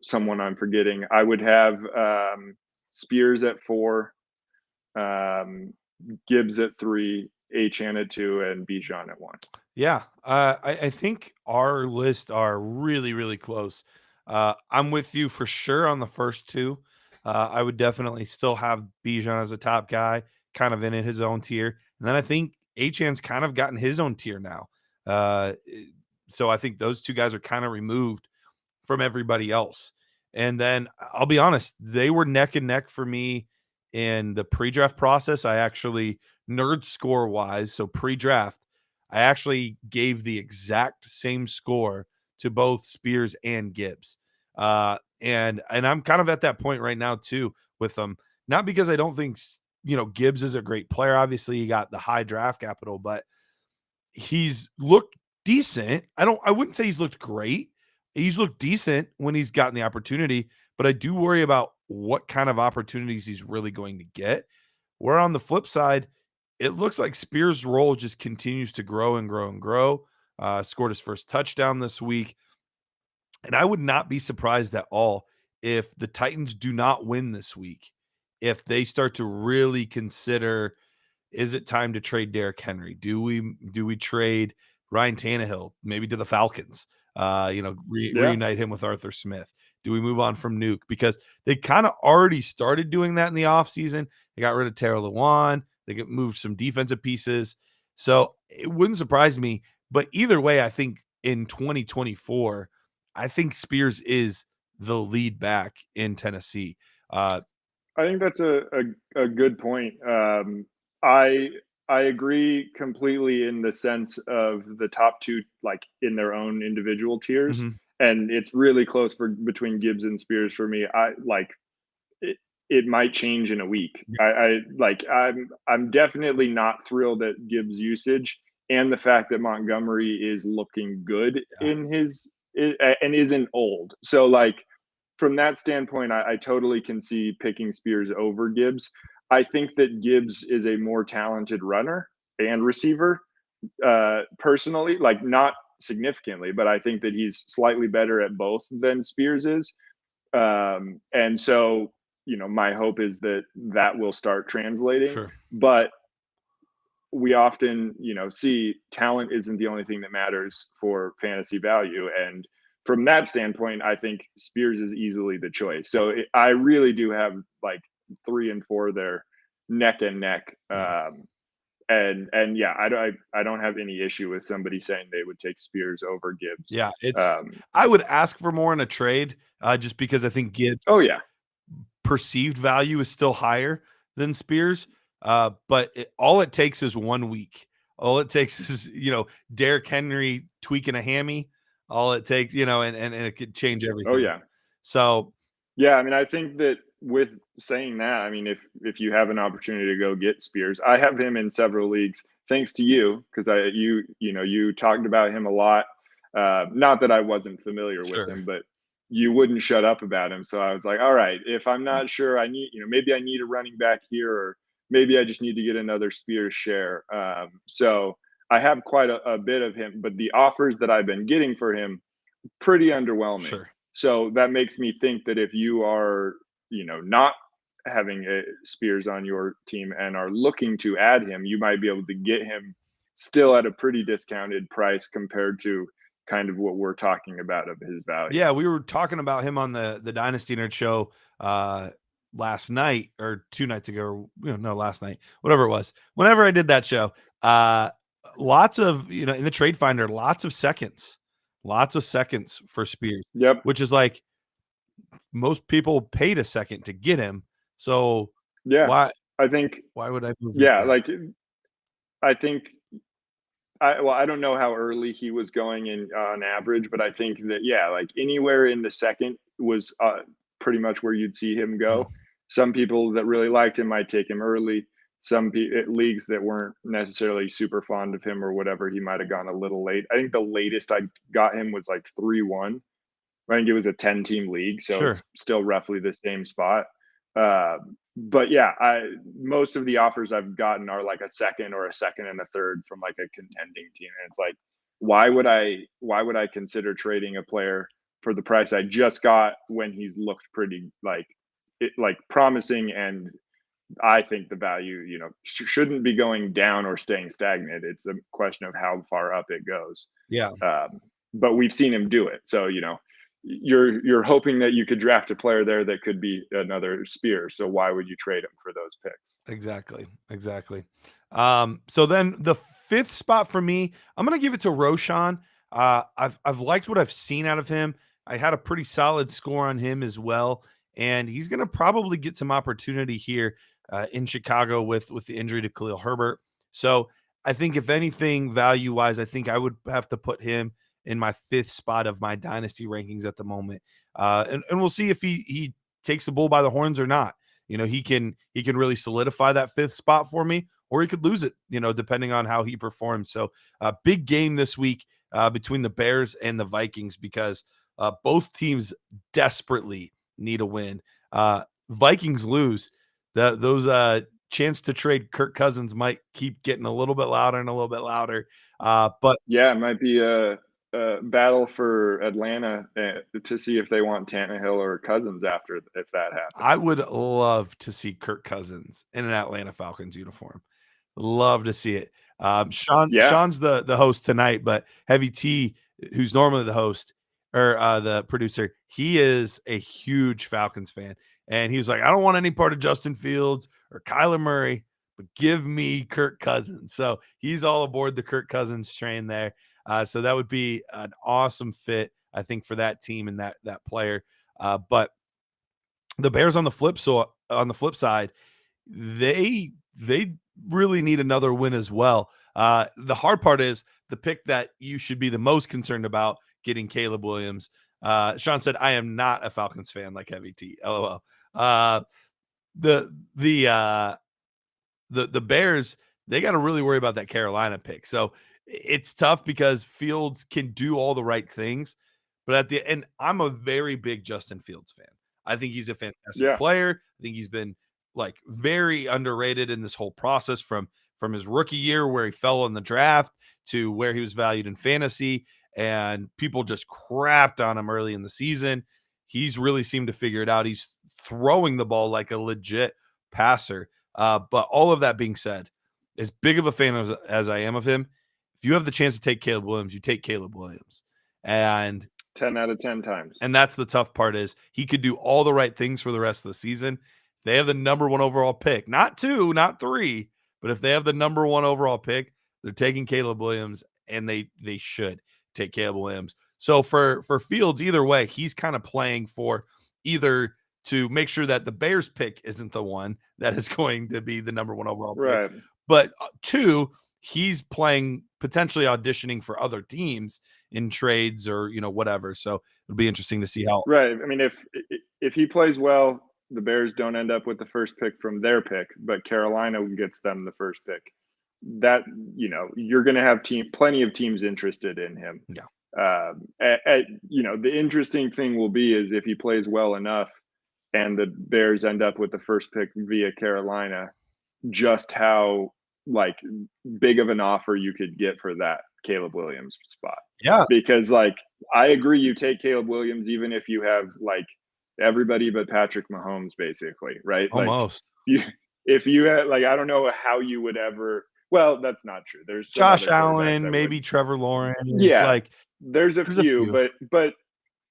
someone I'm forgetting. I would have Spears at 4, Gibbs at 3, Achane at 2, and Bijan at 1. Yeah, I think our list are really, really close. I'm with you for sure on the first 2. I would definitely still have Bijan as a top guy, kind of in his own tier. And then I think Achane's kind of gotten his own tier now. So I think those 2 guys are kind of removed from everybody else. And then I'll be honest, they were neck and neck for me in the pre-draft process. I actually, nerd score wise, so pre-draft, I actually gave the exact same score to both Spears and Gibbs. And I'm kind of at that point right now too with them. Not because I don't think, Gibbs is a great player. Obviously, he got the high draft capital, but he's looked decent. I wouldn't say he's looked great. He's looked decent when he's gotten the opportunity, but I do worry about what kind of opportunities he's really going to get. Where on the flip side, it looks like Spears' role just continues to grow and grow and grow. Scored his first touchdown this week. And I would not be surprised at all if the Titans do not win this week, if they start to really consider, is it time to trade Derrick Henry? Do we trade Ryan Tannehill maybe to the Falcons? Reunite him with Arthur Smith. Do we move on from Nuke? Because they kind of already started doing that in the offseason. They got rid of Terrell Lewan. They moved some defensive pieces. So it wouldn't surprise me. But either way, I think in 2024, I think Spears is the lead back in Tennessee. I think that's a good point. I agree completely in the sense of the top 2, like in their own individual tiers. Mhm. And it's really close between Gibbs and Spears for me. It might change in a week. I'm definitely not thrilled at Gibbs' usage, and the fact that Montgomery is looking good in his and isn't old. So from that standpoint, I totally can see picking Spears over Gibbs. I think that Gibbs is a more talented runner and receiver, personally, not significantly, but I think that he's slightly better at both than Spears is. And so, my hope is that will start translating. Sure. But we often, see talent isn't the only thing that matters for fantasy value. And from that standpoint, I think Spears is easily the choice. So I really do have 3 and 4 there, neck and neck. And yeah, I don't have any issue with somebody saying they would take Spears over Gibbs. Yeah, it's I would ask for more in a trade, just because I think Gibbs' perceived value is still higher than Spears. But all it takes is 1 week. All it takes is Derrick Henry tweaking a hammy. All it takes, and it could change everything. Oh yeah. So yeah, I mean, I think that with saying that, I mean, if you have an opportunity to go get Spears, I have him in several leagues, thanks to you, because you talked about him a lot. Not that I wasn't familiar with him, but you wouldn't shut up about him. So I was like, all right, if I'm not sure, I need, maybe I need a running back here, or maybe I just need to get another Spears share. So I have quite a bit of him, but the offers that I've been getting for him, pretty underwhelming. Sure. So that makes me think that if you are, not having a Spears on your team and are looking to add him, you might be able to get him still at a pretty discounted price compared to kind of what we're talking about of his value. Yeah, we were talking about him on the Dynasty Nerd show last night or 2 nights ago, or no, last night, whatever it was. Whenever I did that show, lots of, in the trade finder, lots of seconds for Spears. Yep. Which is like, most people paid a second to get him. So Yeah, I think. why would I move with Yeah, that? like I think. I don't know how early he was going in on average, but I think that like anywhere in the second was pretty much where you'd see him go. Some people that really liked him might take him early. Some leagues that weren't necessarily super fond of him or whatever, he might have gone a little late. I think the latest I got him was like 3-1. I think it was a 10-team league, so Sure. it's still roughly the same spot. But yeah, most of the offers I've gotten are like a second or a second and a third from like a contending team, and it's like, why would I consider trading a player for the price I just got when he's looked pretty like promising, and I think the value shouldn't be going down or staying stagnant. It's a question of how far up it goes. Yeah. But we've seen him do it, so you're hoping that you could draft a player there that could be another Spear. So why would you trade him for those picks? Exactly. So then the fifth spot for me, I'm gonna give it to Roshan. I've liked what I've seen out of him. I had a pretty solid score on him as well, and he's gonna probably get some opportunity here in Chicago with the injury to Khalil Herbert. So I think if anything, value wise, I think I would have to put him in my fifth spot of my dynasty rankings at the moment. And we'll see if he takes the bull by the horns or not. He can really solidify that fifth spot for me, or he could lose it, depending on how he performs. So big game this week between the Bears and the Vikings, because both teams desperately need a win. Vikings lose, those chance to trade Kirk Cousins might keep getting a little bit louder and a little bit louder. But yeah, it might be a battle for Atlanta to see if they want Tannehill or Cousins after, if that happens. I would love to see Kirk Cousins in an Atlanta Falcons uniform. Love to see it. Sean's the host tonight, but Heavy T, who's normally the host or the producer, he is a huge Falcons fan. And he was like, I don't want any part of Justin Fields or Kyler Murray, but give me Kirk Cousins. So he's all aboard the Kirk Cousins train there. So that would be an awesome fit, I think, for that team and that player. But the Bears on the flip side, they really need another win as well. The hard part is the pick that you should be the most concerned about getting Caleb Williams. Sean said, I am not a Falcons fan like Heavy T. LOL. The Bears, they got to really worry about that Carolina pick. So it's tough because Fields can do all the right things, but at the end, I'm a very big Justin Fields fan. I think he's a fantastic player. I think he's been like very underrated in this whole process from his rookie year where he fell in the draft to where he was valued in fantasy, and people just crapped on him early in the season. He's really seemed to figure it out. He's throwing the ball like a legit passer. But all of that being said, as big of a fan as I am of him, if you have the chance to take Caleb Williams, you take Caleb Williams. And 10 out of 10 times. And that's the tough part, is he could do all the right things for the rest of the season. They have the number 1 overall pick, not 2, not 3, but if they have the number 1 overall pick, they're taking Caleb Williams, and they should take Caleb Williams. So for Fields, either way, he's kind of playing for either to make sure that the Bears pick isn't the one that is going to be the number 1 overall pick, but 2, he's playing, potentially auditioning for other teams in trades or whatever. So it'll be interesting to see how. Right. I mean, if he plays well, the Bears don't end up with the first pick from their pick, but Carolina gets them the first pick. That you're going to have plenty of teams interested in him. Yeah. The interesting thing will be is if he plays well enough, and the Bears end up with the first pick via Carolina, just how big of an offer you could get for that Caleb Williams spot. Yeah. Because I agree, you take Caleb Williams even if you have everybody but Patrick Mahomes, basically, right? Almost. If you had I don't know how you would ever. Well, that's not true. There's Josh Allen, maybe Trevor Lawrence. Yeah, there's a few, but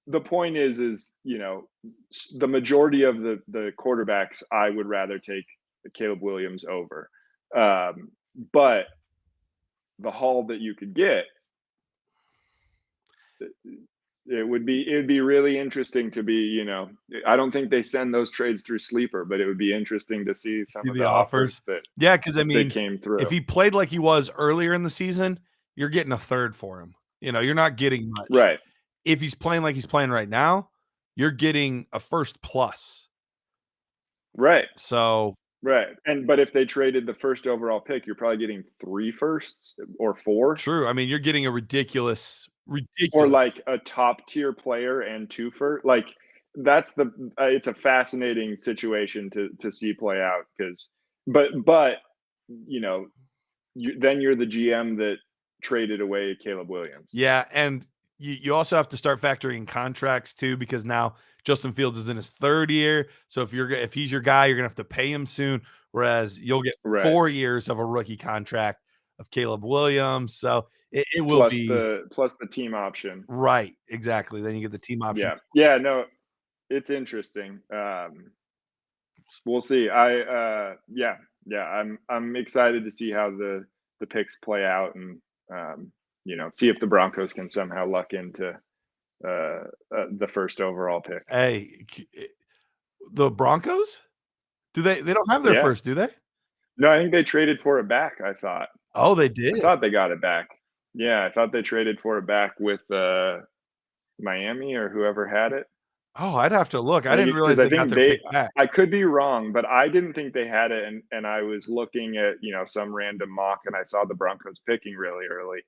the point is the majority of the quarterbacks I would rather take Caleb Williams over. But the haul that you could get, it would be really interesting to be, I don't think they send those trades through Sleeper, but it would be interesting to see some See of the the offers that Yeah, because I they mean, came through. if he played like he was earlier in the season, you're getting a third for him. You're not getting much. Right. If he's playing like he's playing right now, you're getting a first plus. Right. So Right. But if they traded the first overall pick, you're probably getting 3 firsts or 4. true. I mean, you're getting a ridiculous. Or like a top tier player and 2 first. Like that's it's a fascinating situation to see play out but then you're the GM that traded away Caleb Williams. Yeah, and you also have to start factoring contracts too, because now Justin Fields is in his 3rd year. So if he's your guy, you're gonna have to pay him soon. Whereas you'll get 4 years of a rookie contract of Caleb Williams. So it will plus the team option. Right, exactly. Then you get the team option. Yeah, no, it's interesting. We'll see. I'm excited to see how the picks play out and see if the Broncos can somehow luck into the first overall pick. Hey, the Broncos? They don't have their first, do they? No, I think they traded for it back, I thought. Oh, they did? I thought they got it back. Yeah, I thought they traded for it back with Miami or whoever had it. Oh, I'd have to look. I didn't realize they got their pick back. I could be wrong, but I didn't think they had it, and I was looking at some random mock, and I saw the Broncos picking really early,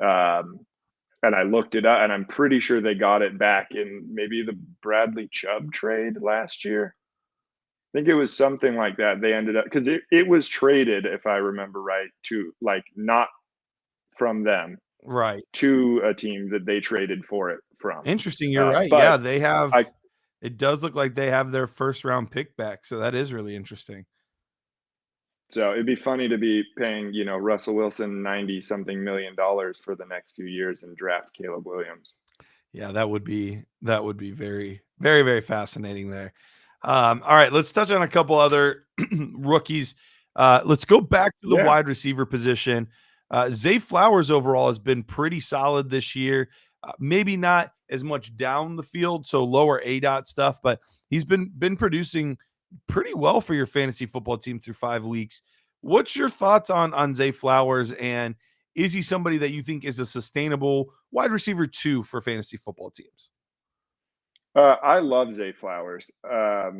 and I looked it up, and I'm pretty sure they got it back in maybe the Bradley Chubb trade last year. I think it was something like that. They ended up because it was traded, if I remember right, to not from them, right, to a team that they traded for it from. Interesting. You're right. Yeah, they have. It does look like they have their first round pick back, so that is really interesting. So it'd be funny to be paying Russell Wilson $90-something million for the next few years and draft Caleb Williams. Yeah, that would be very, very, very fascinating there. All right, let's touch on a couple other rookies. Let's go back to the wide receiver position. Zay Flowers overall has been pretty solid this year. Maybe not as much down the field, so lower ADOT stuff, but he's been producing pretty well for your fantasy football team through 5 weeks. What's your thoughts on Zay Flowers, and is he somebody that you think is a sustainable wide receiver 2 for fantasy football teams? I love Zay Flowers. I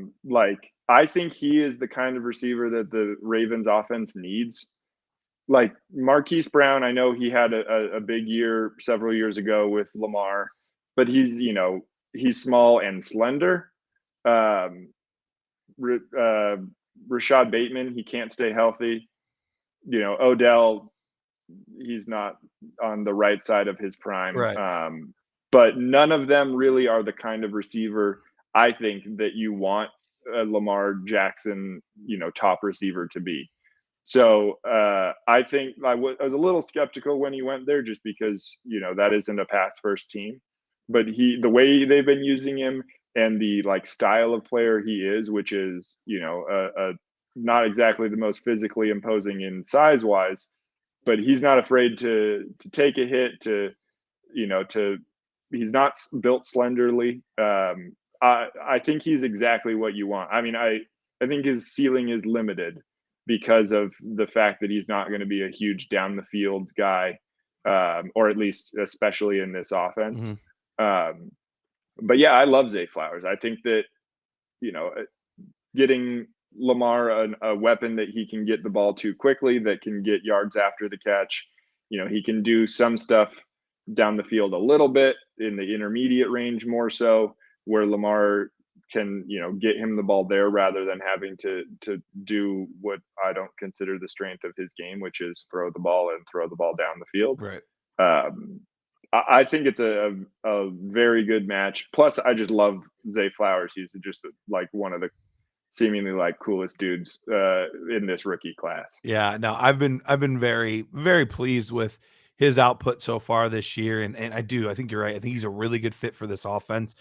think he is the kind of receiver that the Ravens offense needs. Like Marquise Brown, I know he had a big year several years ago with Lamar, but he's small and slender. Rashad Bateman, he can't stay healthy. Odell, he's not on the right side of his prime. Right. But none of them really are the kind of receiver I think that you want a Lamar Jackson, top receiver to be. So I think I was a little skeptical when he went there, just because that isn't a pass first team. But the way they've been using him and the style of player he is, which is not exactly the most physically imposing in size wise, but he's not afraid to take a hit, he's not built slenderly. I think he's exactly what you want. I mean, I think his ceiling is limited because of the fact that he's not going to be a huge down the field guy, or at least especially in this offense. Mm-hmm. But yeah, I love Zay Flowers. I think that, getting Lamar a weapon that he can get the ball to quickly, that can get yards after the catch. He can do some stuff down the field a little bit in the intermediate range, more so, where Lamar can, get him the ball there rather than having to do what I don't consider the strength of his game, which is throw the ball down the field. Right. I think it's a very good match. Plus, I just love Zay Flowers. He's just one of the seemingly coolest dudes in this rookie class. Yeah, no, I've been very, very pleased with his output so far this year. And I think you're right. I think he's a really good fit for this offense,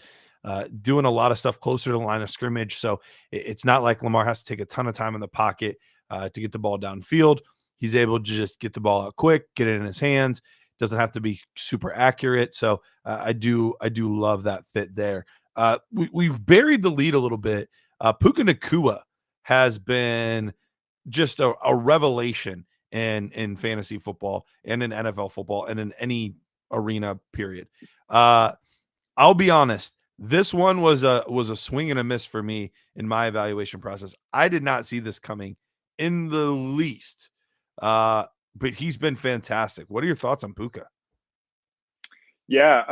doing a lot of stuff closer to the line of scrimmage. So it's not like Lamar has to take a ton of time in the pocket to get the ball downfield. He's able to just get the ball out quick, get it in his hands, doesn't have to be super accurate. So I do love that fit there. We've buried the lead a little bit. Puka Nacua has been just a revelation in fantasy football and in NFL football and in any arena, period. I'll be honest. This one was a swing and a miss for me in my evaluation process. I did not see this coming in the least. But he's been fantastic. What are your thoughts on Puka? Yeah,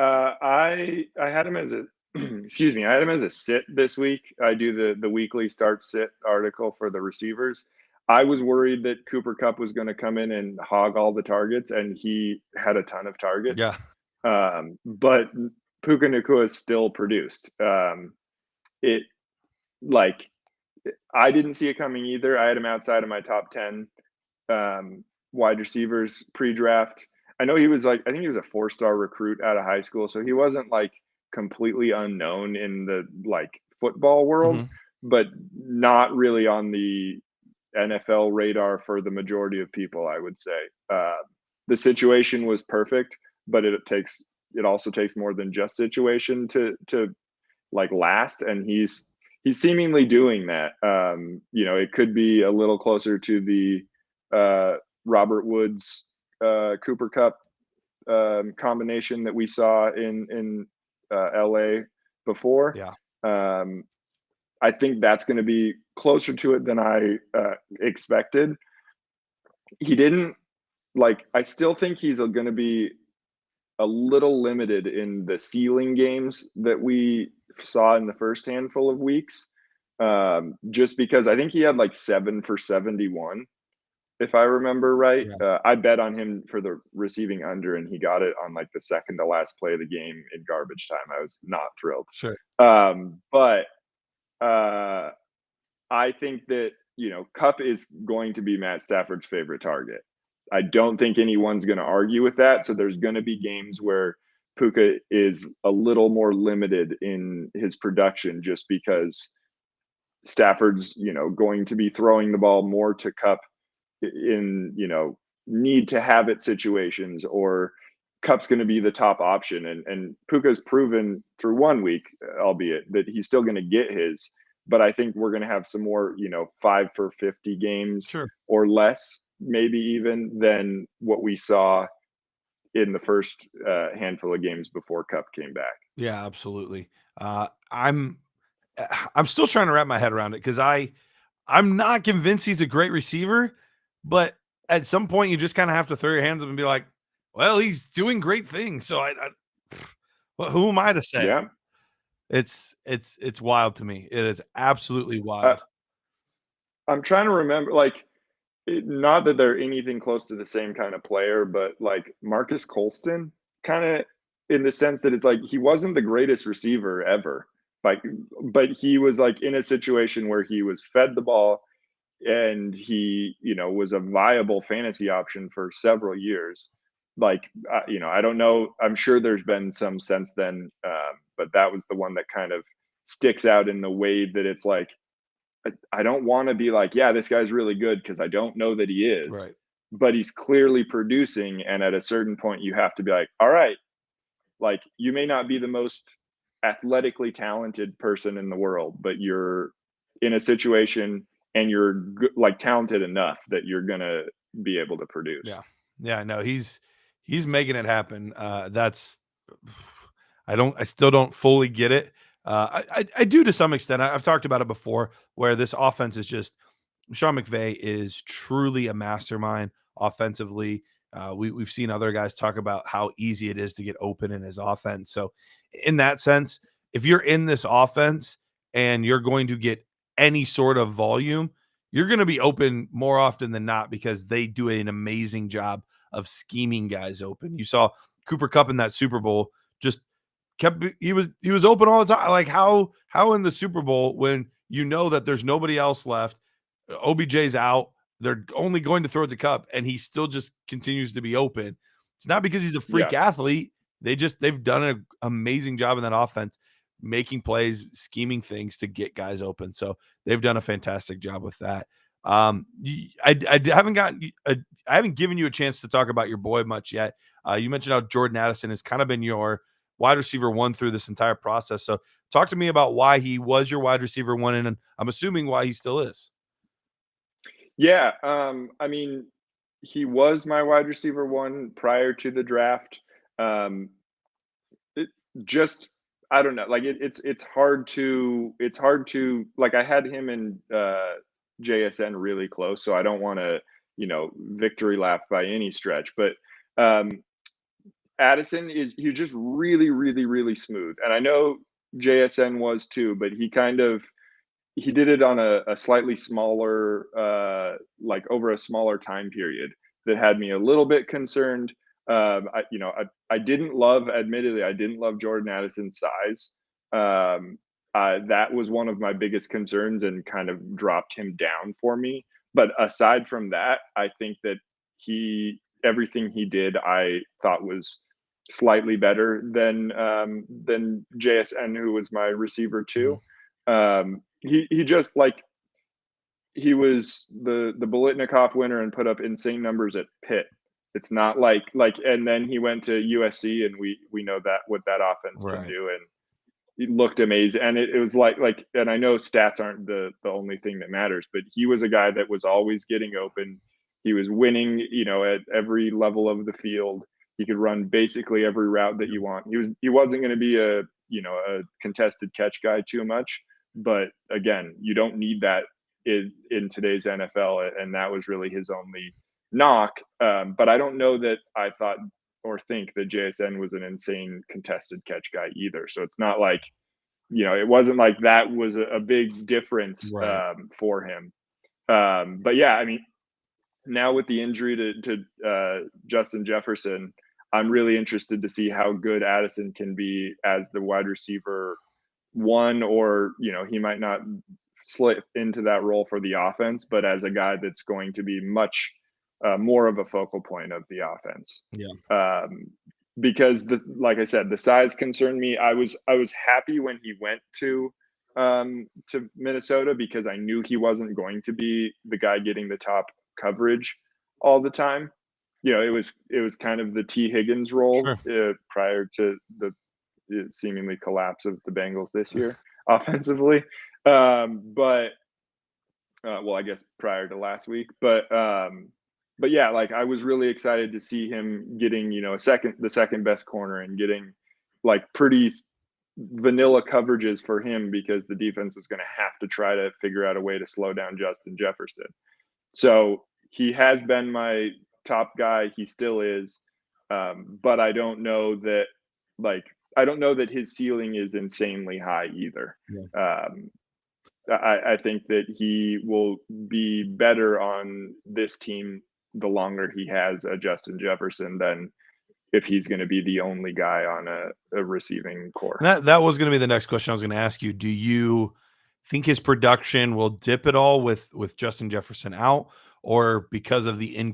I had him as a excuse me, I had him as a sit this week. I do the weekly start sit article for the receivers. I was worried that Cooper Kupp was going to come in and hog all the targets, and he had a ton of targets. Yeah. But Puka Nacua still produced. It like I didn't see it coming either. I had him outside of my top 10 wide receivers pre-draft. I know he was I think he was a 4-star recruit out of high school, so he wasn't completely unknown in the football world, but not really on the NFL radar for the majority of people, I would say. The situation was perfect, but it also takes more than just situation to last, and he's seemingly doing that. It could be a little closer to the Robert Woods Cooper Kupp combination that we saw in LA before. Yeah. I think that's going to be closer to it than I expected. He didn't I still think he's going to be a little limited in the ceiling games that we saw in the first handful of weeks. Just because I think he had 7 for 71, if I remember right. Yeah. I bet on him for the receiving under, and he got it on the second to last play of the game in garbage time. I was not thrilled. Sure. But I think that, Kupp is going to be Matt Stafford's favorite target. I don't think anyone's going to argue with that. So there's going to be games where Puka is a little more limited in his production just because Stafford's, going to be throwing the ball more to Kupp in, need to have it situations, or Kupp's going to be the top option. And Puka's proven through 1 week, albeit, that he's still going to get his. But I think we're going to have some more, 5 for 50 games or less, maybe even, than what we saw in the first handful of games before Kupp came back. Yeah, absolutely. I'm still trying to wrap my head around it because I'm not convinced he's a great receiver, but at some point you just kind of have to throw your hands up and be like, well, he's doing great things. So well, who am I to say? Yeah. It's wild to me. It is absolutely wild. I'm trying to remember, not that they're anything close to the same kind of player, but Marcus Colston, kind of in the sense that it's he wasn't the greatest receiver ever, but he was in a situation where he was fed the ball, and he was a viable fantasy option for several years. I don't know. I'm sure there's been some since then, but that was the one that kind of sticks out in the wave that it's I don't want to be yeah, this guy's really good, because I don't know that he is. Right. But he's clearly producing, and at a certain point you have to be all right, you may not be the most athletically talented person in the world, but you're in a situation and you're talented enough that you're going to be able to produce. Yeah. Yeah, no, he's making it happen. I still don't fully get it. I do to some extent. I've talked about it before, where this offense is just, Sean McVay is truly a mastermind offensively. We've seen other guys talk about how easy it is to get open in his offense. So in that sense, if you're in this offense and you're going to get any sort of volume, you're going to be open more often than not, because they do an amazing job of scheming guys open. You saw Cooper Kupp in that Super Bowl, just he was open all the time. How in the Super Bowl, when you know that there's nobody else left, OBJ's out, they're only going to throw it to Kupp, and he still just continues to be open. It's not because he's a freak athlete. They've done an amazing job in that offense, making plays, scheming things to get guys open. So they've done a fantastic job with that. I haven't given you a chance to talk about your boy much yet. You mentioned how Jordan Addison has kind of been your wide receiver one through this entire process. So talk to me about why he was your wide receiver one, and I'm assuming why he still is. Yeah, I mean, he was my wide receiver one prior to the draft. Um, it just I don't know, like it's hard to like I had him and JSN really close, so I don't want to victory lap by any stretch, but um, Addison he's just really really really smooth, and I know JSN was too, but he did it on a slightly smaller, like over a smaller time period that had me a little bit concerned. I didn't love, admittedly, I didn't love Jordan Addison's size. That was one of my biggest concerns and kind of dropped him down for me. But aside from that, I think that everything he did, I thought was slightly better than JSN, who was my receiver too. He just like he was the Bolitnikoff winner and put up insane numbers at Pitt. It's not like and then he went to USC and we know that what that offense can do, and he looked amazing. And it was like and I know stats aren't the only thing that matters, but he was a guy that was always getting open. He was winning, at every level of the field. He could run basically every route that you want. He wasn't going to be a contested catch guy too much, but again, you don't need that in today's NFL, and that was really his only knock. But I don't know that I thought or think that JSN was an insane contested catch guy either. So it's not like, it wasn't like that was a big difference for him. But yeah, I mean, now with the injury to Justin Jefferson, I'm really interested to see how good Addison can be as the wide receiver one, or he might not slip into that role for the offense, but as a guy that's going to be much more of a focal point of the offense. Yeah. Because like I said, the size concerned me. I was happy when he went to Minnesota, because I knew he wasn't going to be the guy getting the top coverage all the time. It was kind of the T. Higgins role prior to the seemingly collapse of the Bengals this year offensively. But I guess prior to last week, but yeah, like I was really excited to see him getting, the second best corner, and getting like pretty vanilla coverages for him, because the defense was going to have to try to figure out a way to slow down Justin Jefferson. So he has been my top guy. He still is. But I don't know that his ceiling is insanely high either. Yeah. I think that he will be better on this team the longer he has a Justin Jefferson than if he's going to be the only guy on a receiving core. That was going to be the next question I was going to ask you. Do you think his production will dip at all with Justin Jefferson out, or because of the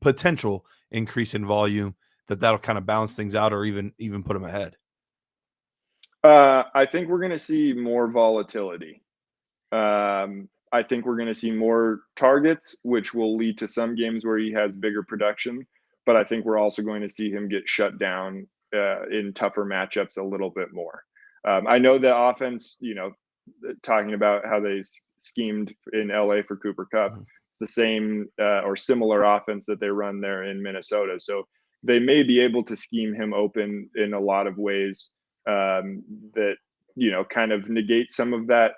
potential increase in volume that'll kind of balance things out, or even put him ahead? I think we're going to see more volatility. I think we're going to see more targets, which will lead to some games where he has bigger production. But I think we're also going to see him get shut down in tougher matchups a little bit more. I know the offense, talking about how they schemed in LA for Cooper Kupp, the same or similar offense that they run there in Minnesota. So they may be able to scheme him open in a lot of ways that, kind of negate some of that,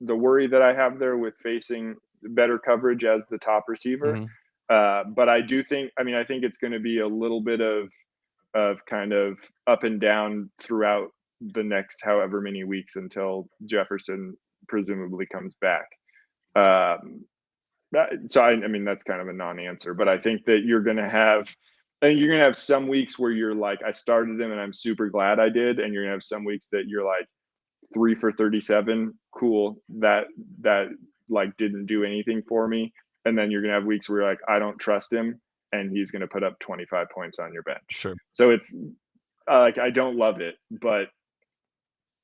the worry that I have there with facing better coverage as the top receiver. But I do think, I think it's going to be a little bit of kind of up and down throughout the next however many weeks until Jefferson presumably comes back. So that's kind of a non-answer, but I think that you're going to have some weeks where you're like, I started him and I'm super glad I did. And you're going to have some weeks that you're like 3 for 37. Cool. That like didn't do anything for me. And then you're going to have weeks where you're like, I don't trust him, and he's going to put up 25 points on your bench. Sure. So it's like, I don't love it, but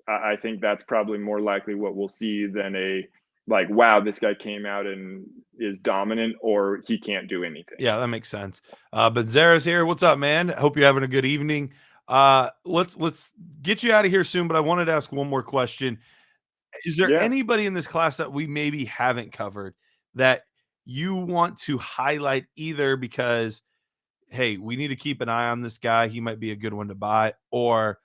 I think that's probably more likely what we'll see than a, like, wow, this guy came out and is dominant, or he can't do anything. Yeah, that makes sense. But Zara's here. What's up, man? Hope you're having a good evening. Let's get you out of here soon, but I wanted to ask one more question. Is there Yeah. anybody in this class that we maybe haven't covered that you want to highlight, either because, hey, we need to keep an eye on this guy, he might be a good one to buy, or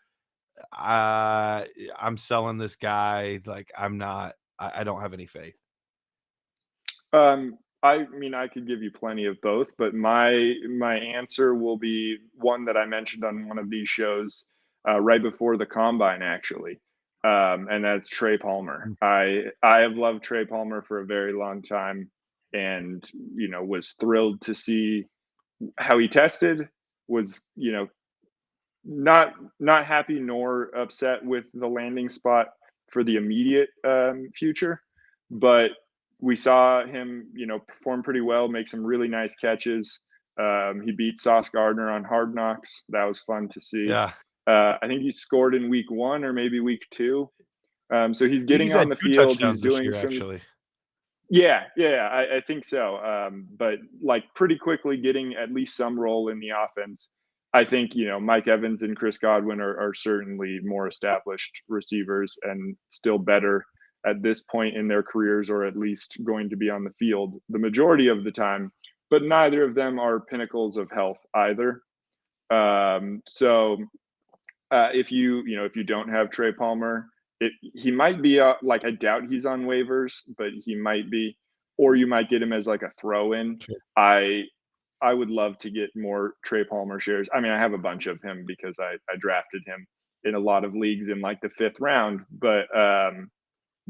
I'm selling this guy, like I don't have any faith? I mean, I could give you plenty of both, but my answer will be one that I mentioned on one of these shows right before the combine, actually, and that's Trey Palmer. I have loved Trey Palmer for a very long time, and was thrilled to see how he tested. Was not happy nor upset with the landing spot for the immediate future, but we saw him, perform pretty well, make some really nice catches. He beat Sauce Gardner on Hard Knocks. That was fun to see. Yeah. I think he scored in week 1 or maybe week 2. So he's getting He's on had the 2 field. touchdowns He's this doing year, some. actually. Yeah, I think so. But like pretty quickly getting at least some role in the offense. I think, Mike Evans and Chris Godwin are certainly more established receivers and still better at this point in their careers, or at least going to be on the field the majority of the time. But neither of them are pinnacles of health either. So if you don't have Trey Palmer, he might be like, I doubt he's on waivers, but he might be, or you might get him as like a throw-in. Sure. I would love to get more Trey Palmer shares. I mean, I have a bunch of him because I drafted him in a lot of leagues in like the 5th round, but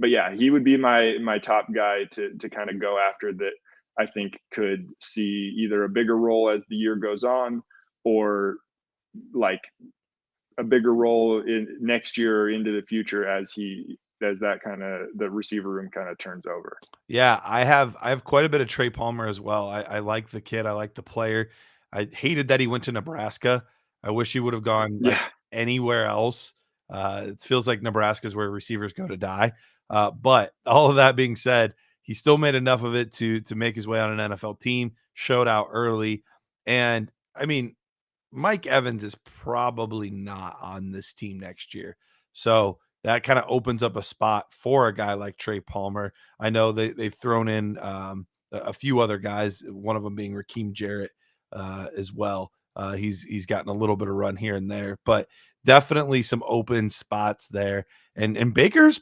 yeah, he would be my top guy to kind of go after, that I think could see either a bigger role as the year goes on, or like a bigger role in next year or into the future as that kind of the receiver room kind of turns over. Yeah, I have quite a bit of Trey Palmer as well. I like the kid. I like the player. I hated that he went to Nebraska. I wish he would have gone like anywhere else. It feels like Nebraska is where receivers go to die. But all of that being said, he still made enough of it to make his way on an NFL team, showed out early. And I mean, Mike Evans is probably not on this team next year. So that kind of opens up a spot for a guy like Trey Palmer. I know they've thrown in a few other guys, one of them being Raheem Jarrett as well. He's gotten a little bit of run here and there, but definitely some open spots there. And Baker's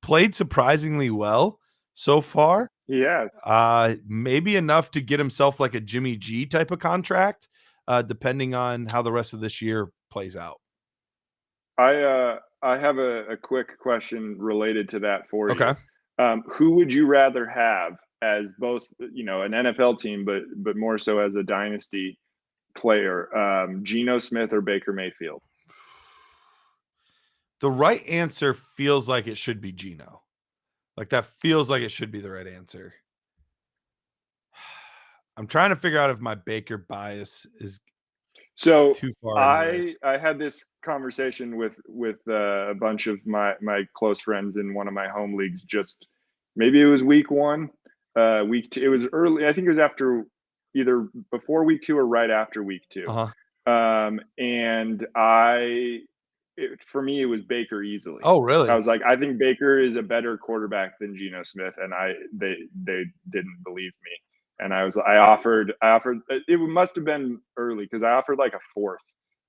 played surprisingly well so far. He has. Maybe enough to get himself like a Jimmy G type of contract, depending on how the rest of this year plays out. I have a quick question related to that for you. Okay. Who would you rather have as both, an NFL team, but more so as a dynasty player, Geno Smith or Baker Mayfield? The right answer feels like it should be Geno. Like that feels like it should be the right answer. I'm trying to figure out if my Baker bias is so too far. I had this conversation with a bunch of my close friends in one of my home leagues. Just maybe it was week 1, week 2. It was early. I think it was after, either before week 2 or right after week 2. And for me, it was Baker easily. Oh, really? I was like, I think Baker is a better quarterback than Geno Smith, and they didn't believe me. And I offered, it must have been early, because I offered like a 4th,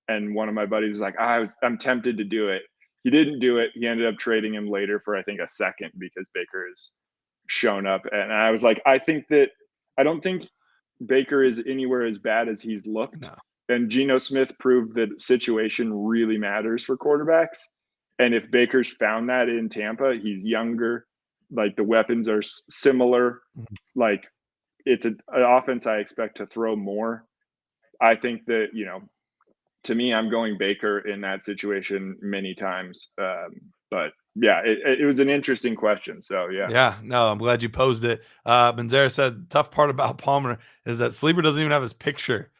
and one of my buddies was like, I'm tempted to do it. He didn't do it. He ended up trading him later for, I think, a 2nd, because Baker has shown up. And I was like, I don't think Baker is anywhere as bad as he's looked. No. And Geno Smith proved that situation really matters for quarterbacks. And if Baker's found that in Tampa, he's younger, like the weapons are similar, like it's an offense I expect to throw more. I think that, to me, I'm going Baker in that situation many times. But yeah, it was an interesting question. So yeah. Yeah, no, I'm glad you posed it. Benzera said, tough part about Palmer is that Sleeper doesn't even have his picture.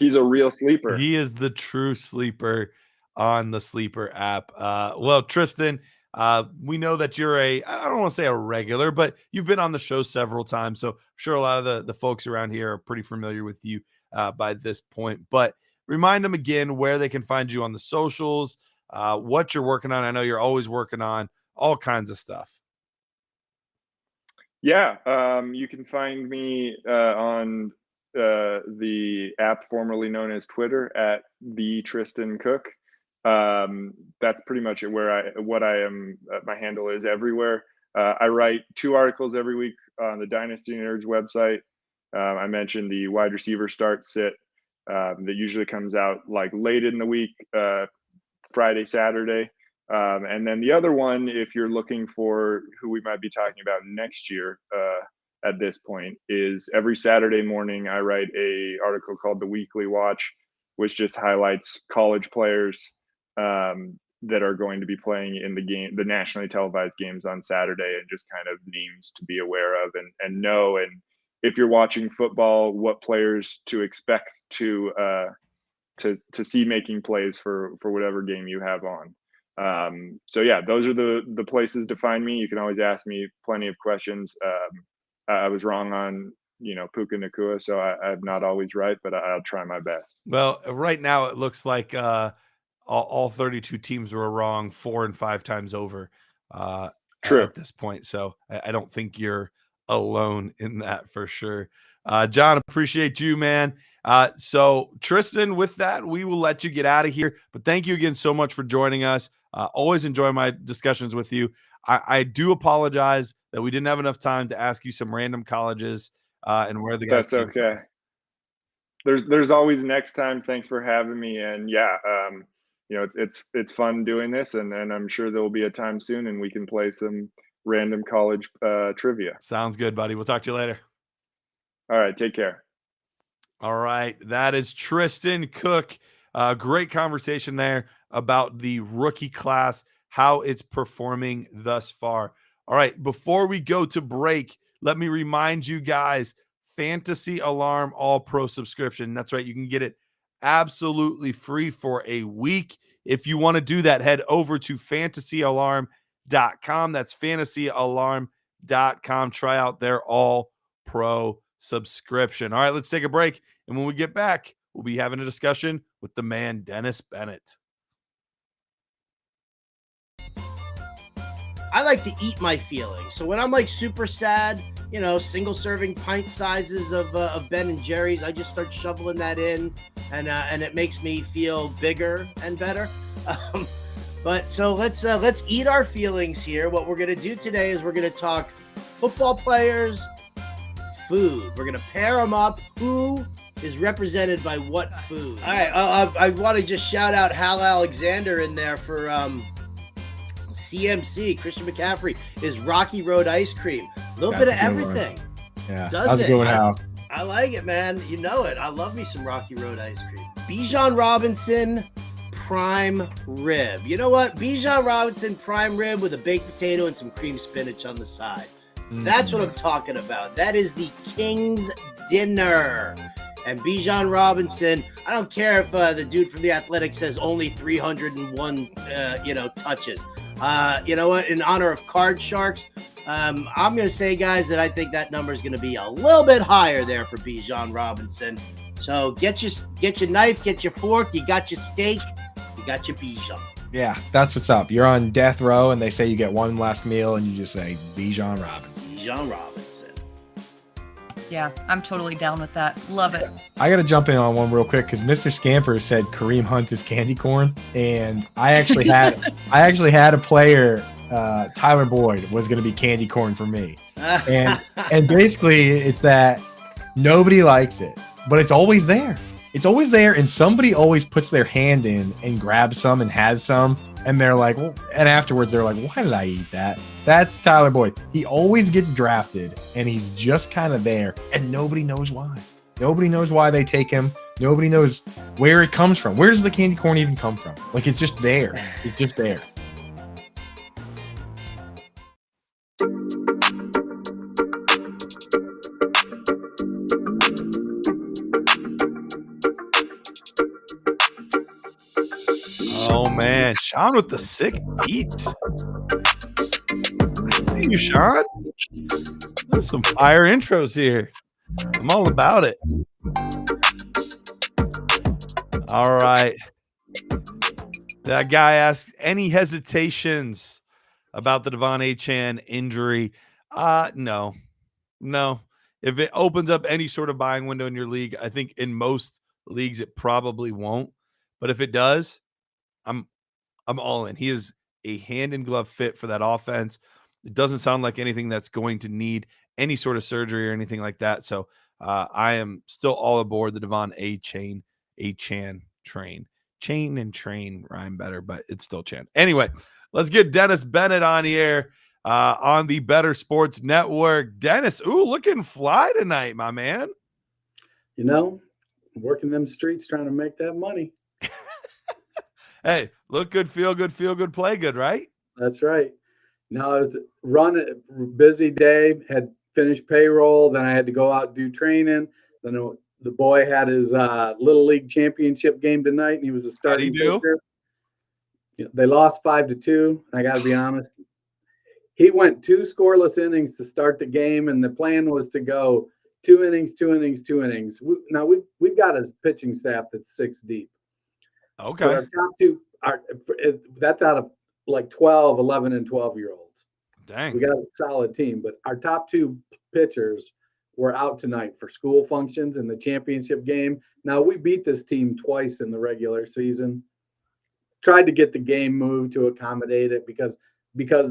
He's a real sleeper. He is the true sleeper on the Sleeper app. Well, Tristan, We know that you're I don't want to say a regular, but you've been on the show several times. So I'm sure a lot of the folks around here are pretty familiar with you by this point. But remind them again where they can find you on the socials, what you're working on. I know you're always working on all kinds of stuff. Yeah, you can find me on the app formerly known as Twitter at the Tristan Cook. That's pretty much what I am. My handle is everywhere. I write 2 articles every week on the Dynasty Nerds website. I mentioned the wide receiver start sit that usually comes out like late in the week, Friday, Saturday. And then the other one, if you're looking for who we might be talking about next year at this point, is every Saturday morning I write a article called The Weekly Watch, which just highlights college players that are going to be playing in the nationally televised games on Saturday, and just kind of names to be aware of and know. And if you're watching football, what players to expect to see making plays for whatever game you have on. So yeah, those are the places to find me. You can always ask me plenty of questions. I was wrong on Puka Nacua, so I'm not always right, but I'll try my best. Well, right now it looks like all 32 teams were wrong 4 and 5 times over True. at this point. So I don't think you're alone in that for sure. John, appreciate you, man. So Tristan, with that, we will let you get out of here. But thank you again so much for joining us. Always enjoy my discussions with you. I do apologize that we didn't have enough time to ask you some random colleges and where the guys. That's okay. There's always next time. Thanks for having me. And yeah, it's fun doing this, and I'm sure there will be a time soon, and we can play some random college trivia. Sounds good, buddy. We'll talk to you later. All right, take care. All right, that is Tristan Cook. Great conversation there about the rookie class, how it's performing thus far. All right, before we go to break, let me remind you guys, Fantasy Alarm All-Pro subscription. That's right, you can get it absolutely free for a week. If you want to do that, head over to fantasyalarm.com. That's fantasyalarm.com. Try out their All-Pro subscription. All right, let's take a break. And when we get back, we'll be having a discussion with the man, Dennis Bennett. I like to eat my feelings. So when I'm like super sad, single serving pint sizes of Ben and Jerry's, I just start shoveling that in, and it makes me feel bigger and better. But so let's eat our feelings here. What we're gonna do today is we're gonna talk football players, food. We're gonna pair them up. Who is represented by what food? All right, I want to just shout out Hal Alexander in there for CMC. Christian McCaffrey is Rocky Road ice cream. A little bit of everything. Yeah, does it? Good one, Hal. I like it, man. You know it. I love me some Rocky Road ice cream. Bijan Robinson prime rib. You know what? Bijan Robinson prime rib with a baked potato and some cream spinach on the side. That's what I'm talking about. That is the King's dinner. And Bijan Robinson, I don't care if the dude from The Athletic says only 301, touches. You know what? In honor of Card Sharks, I'm going to say, guys, that I think that number is going to be a little bit higher there for Bijan Robinson. So get your knife, get your fork, you got your steak, you got your Bijan. Yeah, that's what's up. You're on death row, and they say you get one last meal, and you just say Bijan Robinson. Bijan Robinson. Yeah, I'm totally down with that. Love it. I got to jump in on one real quick because Mr. Scamper said Kareem Hunt is candy corn, and I actually had a player, Tyler Boyd, was going to be candy corn for me, and basically it's that nobody likes it, but it's always there. It's always there, and somebody always puts their hand in and grabs some and has some, and they're like, well, and afterwards they're like, why did I eat that? That's Tyler Boyd. He always gets drafted, and he's just kind of there, and nobody knows why. Nobody knows why they take him. Nobody knows where it comes from. Where does the candy corn even come from? Like, it's just there. It's just there. Oh man, Sean with the sick beats. you, Sean. There's some fire intros here. I'm all about it. All right. That guy asked, any hesitations about the Devon Achane injury? No. If it opens up any sort of buying window in your league, I think in most leagues it probably won't. But if it does, I'm all in. He is a hand in glove fit for that offense. It doesn't sound like anything that's going to need any sort of surgery or anything like that. So I am still all aboard the Devon Achane train. Chain and train rhyme better, but it's still Chan. Anyway, let's get Dennis Bennett on here on the Better Sports Network. Dennis, looking fly tonight, my man. You know, working them streets trying to make that money. Hey, look good, feel good, play good, right? That's right. Now I was running busy day, had finished payroll, then I had to go out and do training. Then the boy had his little league championship game tonight, and he was a starting pitcher. They lost 5-2. I got to be honest. He went 2 scoreless innings to start the game, and the plan was to go 2 innings. Now we've got a pitching staff that's 6 deep. Okay. But our top 2 that's out of like 12, 11, and 12-year-olds. Dang. We got a solid team, but our top 2 pitchers were out tonight for school functions in the championship game. Now, we beat this team twice in the regular season. Tried to get the game moved to accommodate it because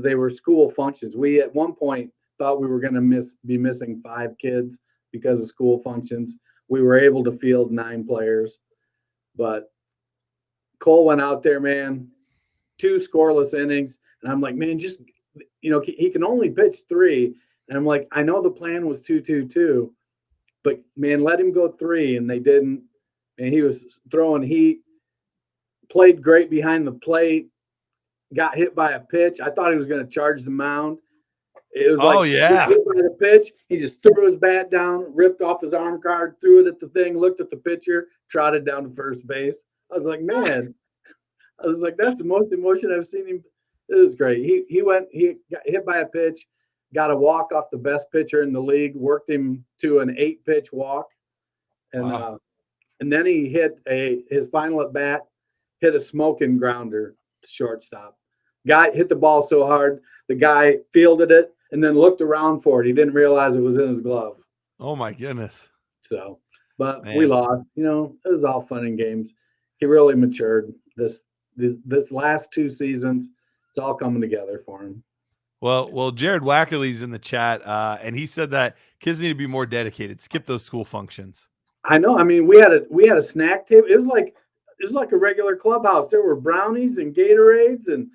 they were school functions. We at one point thought we were going to be missing 5 kids because of school functions. We were able to field 9 players, but Cole went out there, man, 2 scoreless innings, and I'm like, man, just he can only pitch 3. And I'm like, I know the plan was 2-2-2, but man, let him go 3, and they didn't. And he was throwing heat, played great behind the plate, got hit by a pitch. I thought he was going to charge the mound. It was like, hit by the pitch. He just threw his bat down, ripped off his arm guard, threw it at the thing, looked at the pitcher, trotted down to first base. I was like, man, that's the most emotion I've seen him. It was great. He got hit by a pitch, got a walk off the best pitcher in the league, worked him to an 8-pitch walk. And and then he hit his final at bat, hit a smoking grounder to shortstop. Guy hit the ball so hard, the guy fielded it and then looked around for it. He didn't realize it was in his glove. Oh my goodness. So, but we lost. It was all fun and games. He really matured this last 2 seasons. It's all coming together for him. Well, Jared Wackerly's in the chat, and he said that kids need to be more dedicated. Skip those school functions. I know. I mean, we had a snack table. It was like a regular clubhouse. There were brownies and Gatorades and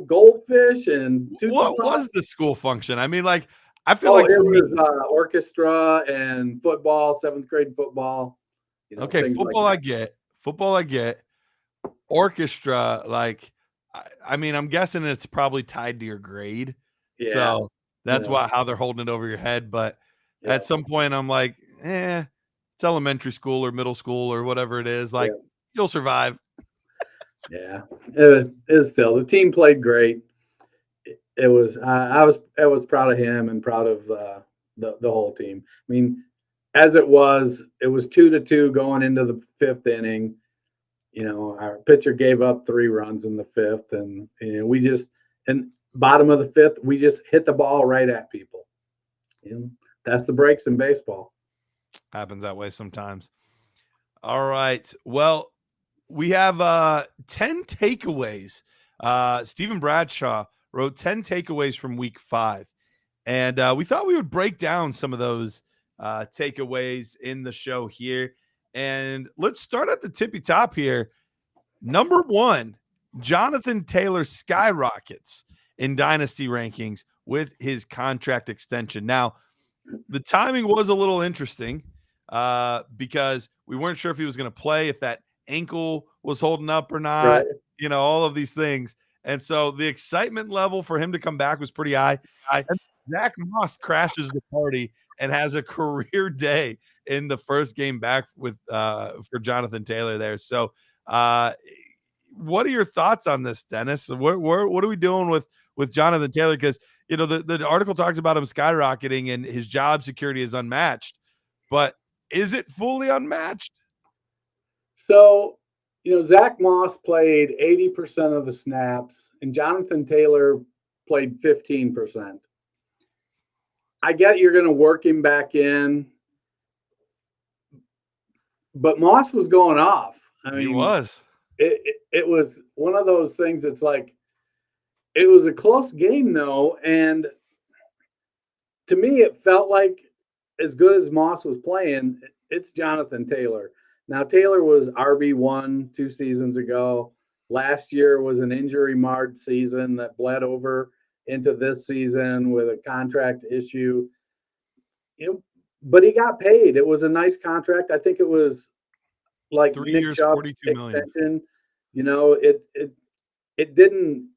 goldfish and what was the school function? I mean, like I feel like it was orchestra and football, 7th grade football. Okay, football like I get. Orchestra, like. I mean, I'm guessing it's probably tied to your grade. Yeah. So that's how they're holding it over your head. But at some point I'm like, it's elementary school or middle school or whatever it is. Like you'll survive. Yeah. It was still, the team played great. It was, I was proud of him and proud of the whole team. I mean, as it was 2-2 going into the 5th inning. Our pitcher gave up 3 runs in the 5th, and bottom of the 5th, we just hit the ball right at people. That's the breaks in baseball. Happens that way sometimes. All right. Well, we have 10 takeaways. Stephen Bradshaw wrote 10 takeaways from week 5. And we thought we would break down some of those takeaways in the show here. And let's start at the tippy top here. Number 1, Jonathan Taylor skyrockets in dynasty rankings with his contract extension. Now, the timing was a little interesting because we weren't sure if he was going to play, if that ankle was holding up or not, all of these things. And so the excitement level for him to come back was pretty high. And Zach Moss crashes the party and has a career day in the first game back with for Jonathan Taylor there. So what are your thoughts on this, Dennis? What are we doing with Jonathan Taylor? Because the article talks about him skyrocketing and his job security is unmatched, but is it fully unmatched? So, Zach Moss played 80% of the snaps, and Jonathan Taylor played 15%. I get you're going to work him back in, but Moss was going off. I mean, He was. It was one of those things. It's like it was a close game, though, and to me, it felt like as good as Moss was playing, it's Jonathan Taylor. Now, Taylor was RB1 2 seasons ago. Last year was an injury-marred season that bled over into this season with a contract issue. But he got paid. It was a nice contract. I think it was like 3 Nick years, Chubb's $42 million. extension. It didn't.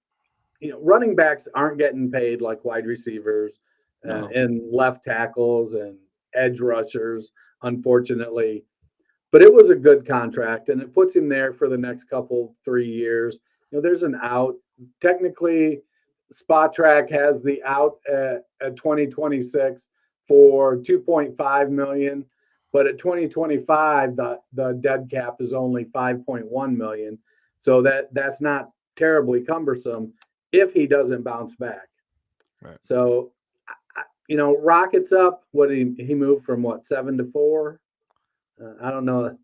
Running backs aren't getting paid like wide receivers No. and left tackles and edge rushers, unfortunately. But it was a good contract, and it puts him there for the next 3 years. There's an out. Technically, Spot Track has the out at 2026 for $2.5 million, but at 2025, the dead cap is only $5.1 million. So that's not terribly cumbersome if he doesn't bounce back. Right. So, Rockets up. What he moved from 7 to 4? I don't know.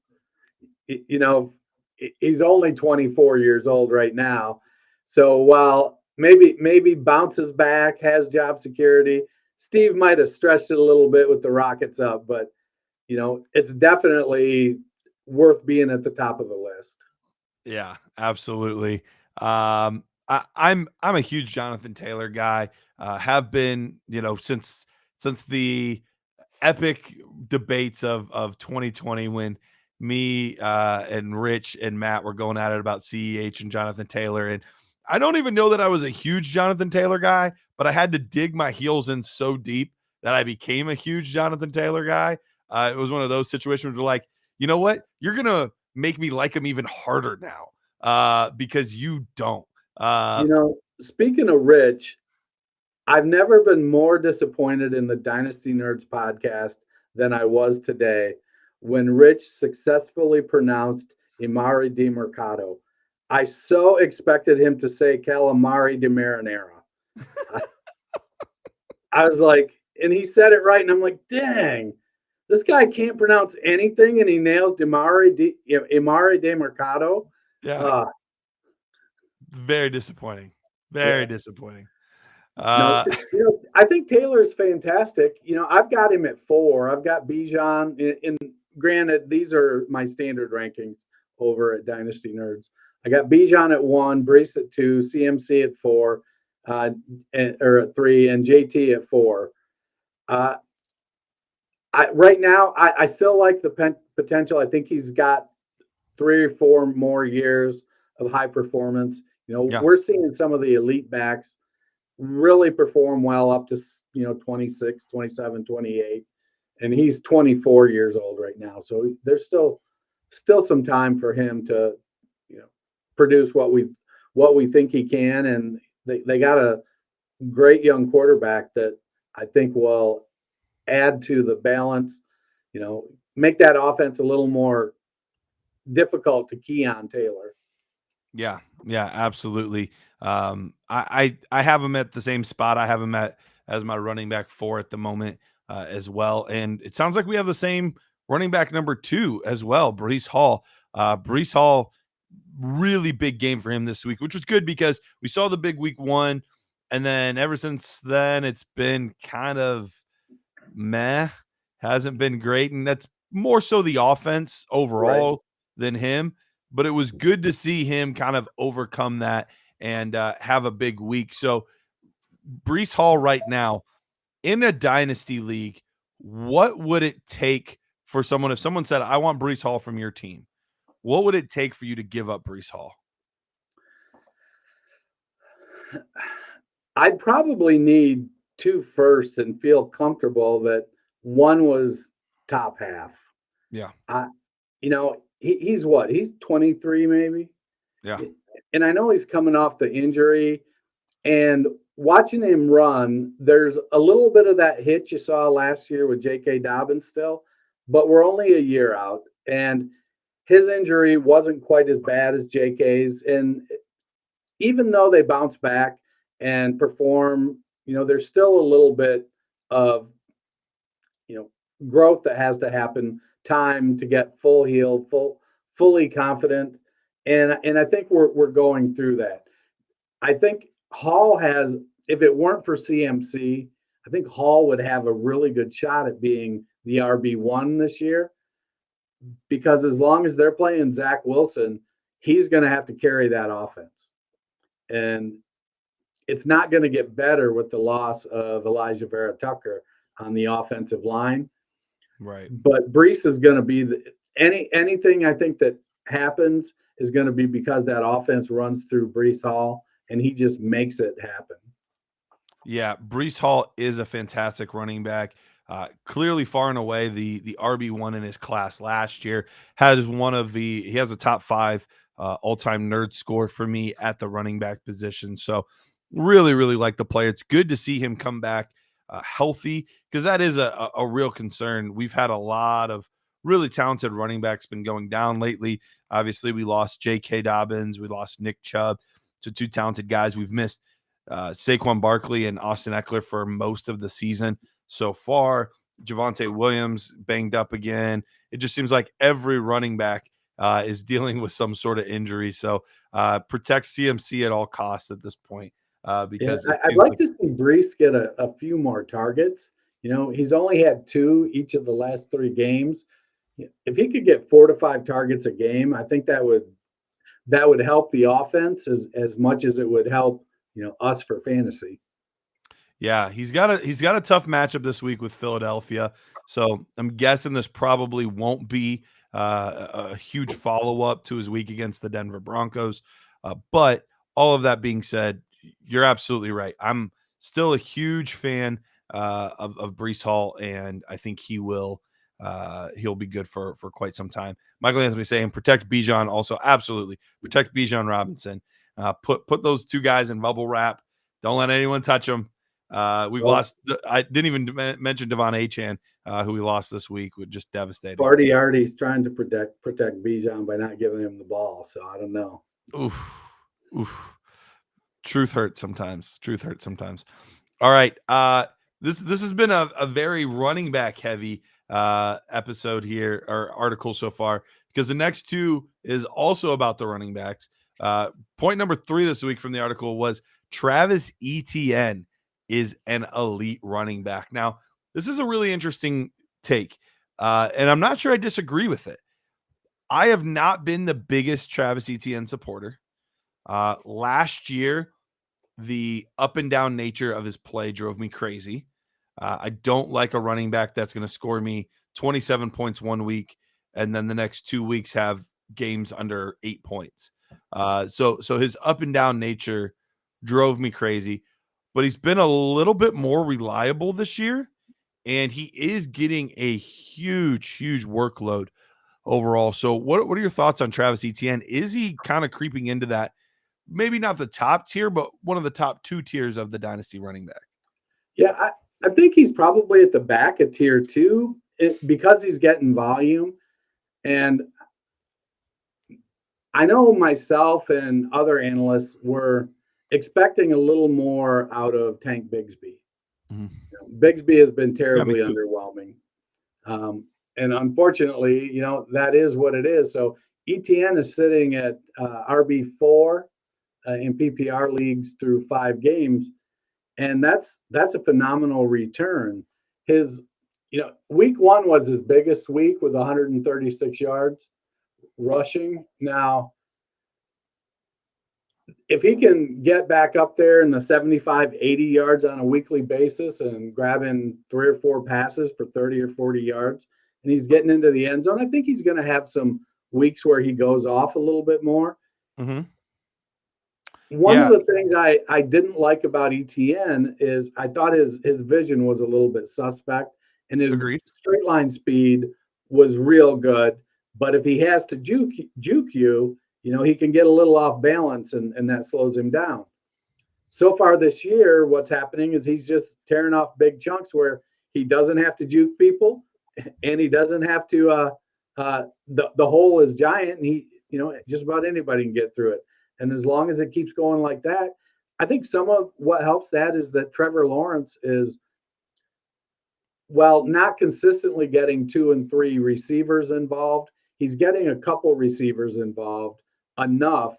He's only 24 years old right now. So while maybe bounces back, has job security, Steve might have stretched it a little bit with the Rockets up, but it's definitely worth being at the top of the list. Yeah, absolutely. I'm a huge Jonathan Taylor guy. Have been, since the epic debates of 2020 when me and Rich and Matt were going at it about CEH and Jonathan Taylor. And I don't even know that I was a huge Jonathan Taylor guy, but I had to dig my heels in so deep that I became a huge Jonathan Taylor guy. It was one of those situations where like, you know what? You're going to make me like him even harder now because you don't. Speaking of Rich, I've never been more disappointed in the Dynasty Nerds podcast than I was today when Rich successfully pronounced Imari DiMercato. I so expected him to say Calamari de Marinara. I was like, and he said it right, and I'm like, dang, this guy can't pronounce anything, and he nails Imari DiMercato. Yeah. Very disappointing. Very disappointing. No, I think Taylor's fantastic. I've got him at 4. I've got Bijan. In granted, these are my standard rankings over at Dynasty Nerds. I got Bijan at 1, Brees at 2, CMC at 4, or at 3, and JT at 4. Right now, I still like the potential. I think he's got 3 or 4 more years of high performance. We're seeing some of the elite backs really perform well up to 26, 27, 28, and he's 24 years old right now. So there's still some time for him to produce what we think he can, and they got a great young quarterback that I think will add to the balance, make that offense a little more difficult to key on Taylor. Yeah, absolutely. I have him at the same spot. I have him as my running back 4 at the moment as well. And it sounds like we have the same running back number 2 as well, Breece Hall. Breece Hall, really big game for him this week, which was good because we saw the big week 1, and then ever since then it's been kind of meh, hasn't been great, and that's more so the offense overall than him. But it was good to see him kind of overcome that and have a big week. So Breece Hall right now in a dynasty league, what would it take for someone, if someone said, I want Breece Hall from your team, what would it take for you to give up Breece Hall? I'd probably need 2 firsts and feel comfortable that one was top half. Yeah. He's what? He's 23 maybe? Yeah. And I know he's coming off the injury. And watching him run, there's a little bit of that hit you saw last year with J.K. Dobbins still, but we're only a year out, and his injury wasn't quite as bad as J.K.'s. And even though they bounce back and perform, there's still a little bit of, growth that has to happen, time to get full healed, fully confident. And I think we're going through that. I think Hall has, if it weren't for CMC, I think Hall would have a really good shot at being the RB1 this year, because as long as they're playing Zach Wilson, he's going to have to carry that offense. And it's not going to get better with the loss of Elijah Vera Tucker on the offensive line. Right. But Brees is going to be anything I think that happens is going to be because that offense runs through Brees Hall, and he just makes it happen. Yeah, Brees Hall is a fantastic running back. Clearly, far and away, the RB1 in his class last year. He has a top 5 all-time nerd score for me at the running back position. So really, really like the player. It's good to see him come back healthy, because that is a real concern. We've had a lot of really talented running backs been going down lately. Obviously, we lost J.K. Dobbins. We lost Nick Chubb to 2 talented guys. We've missed Saquon Barkley and Austin Eckler for most of the season so far. Javonte Williams banged up again. It just seems like every running back is dealing with some sort of injury. So protect CMC at all costs at this point. Because I'd like to see Brees get a few more targets. He's only had 2 each of the last 3 games. If he could get 4 to 5 targets a game, I think that would help the offense as much as it would help us for fantasy. Yeah, he's got a tough matchup this week with Philadelphia. So I'm guessing this probably won't be a huge follow-up to his week against the Denver Broncos. But all of that being said, you're absolutely right. I'm still a huge fan of Brees Hall, and I think he'll be good for quite some time. Michael Anthony saying protect Bijan, also absolutely protect Bijan Robinson. Put those 2 guys in bubble wrap. Don't let anyone touch them. We've lost. I didn't even mention Devon Achane, who we lost this week, with just devastating. Artie's trying to protect Bijan by not giving him the ball. So I don't know. Oof. Truth hurts sometimes. All right. This has been a very running back heavy episode here, or article so far, because the next 2 is also about the running backs. Point number 3 this week from the article was Travis Etienne is an elite running back. Now, this is a really interesting take, and I'm not sure I disagree with it. I have not been the biggest Travis Etienne supporter. Last year, the up and down nature of his play drove me crazy. I don't like a running back that's going to score me 27 points one week and then the next 2 weeks have games under 8 points. So his up and down nature drove me crazy, but he's been a little bit more reliable this year, and he is getting a huge workload overall. So what are your thoughts on Travis Etienne? Is he kind of creeping into that, maybe not the top tier, but one of the top 2 tiers of the dynasty running back? Yeah, I think he's probably at the back of tier 2 because he's getting volume. And I know myself and other analysts were expecting a little more out of Tank Bigsby. Mm-hmm. Bigsby has been terribly underwhelming. And unfortunately, that is what it is. So Etienne is sitting at RB4 in PPR leagues through 5 games. And that's a phenomenal return. His, week 1 was his biggest week with 136 yards rushing. Now, if he can get back up there in the 75, 80 yards on a weekly basis and grabbing 3 or 4 passes for 30 or 40 yards, and he's getting into the end zone, I think he's going to have some weeks where he goes off a little bit more. Mm-hmm. One of the things I didn't like about Etienne is I thought his vision was a little bit suspect, and his straight line speed was real good. But if he has to juke you, he can get a little off balance, and that slows him down. so far this year, what's happening is he's just tearing off big chunks where he doesn't have to juke people, and he doesn't have to. The hole is giant, and he, just about anybody can get through it. And as long as it keeps going like that, I think some of what helps that is that Trevor Lawrence is, well, not consistently getting 2 and 3 receivers involved. He's getting a couple receivers involved enough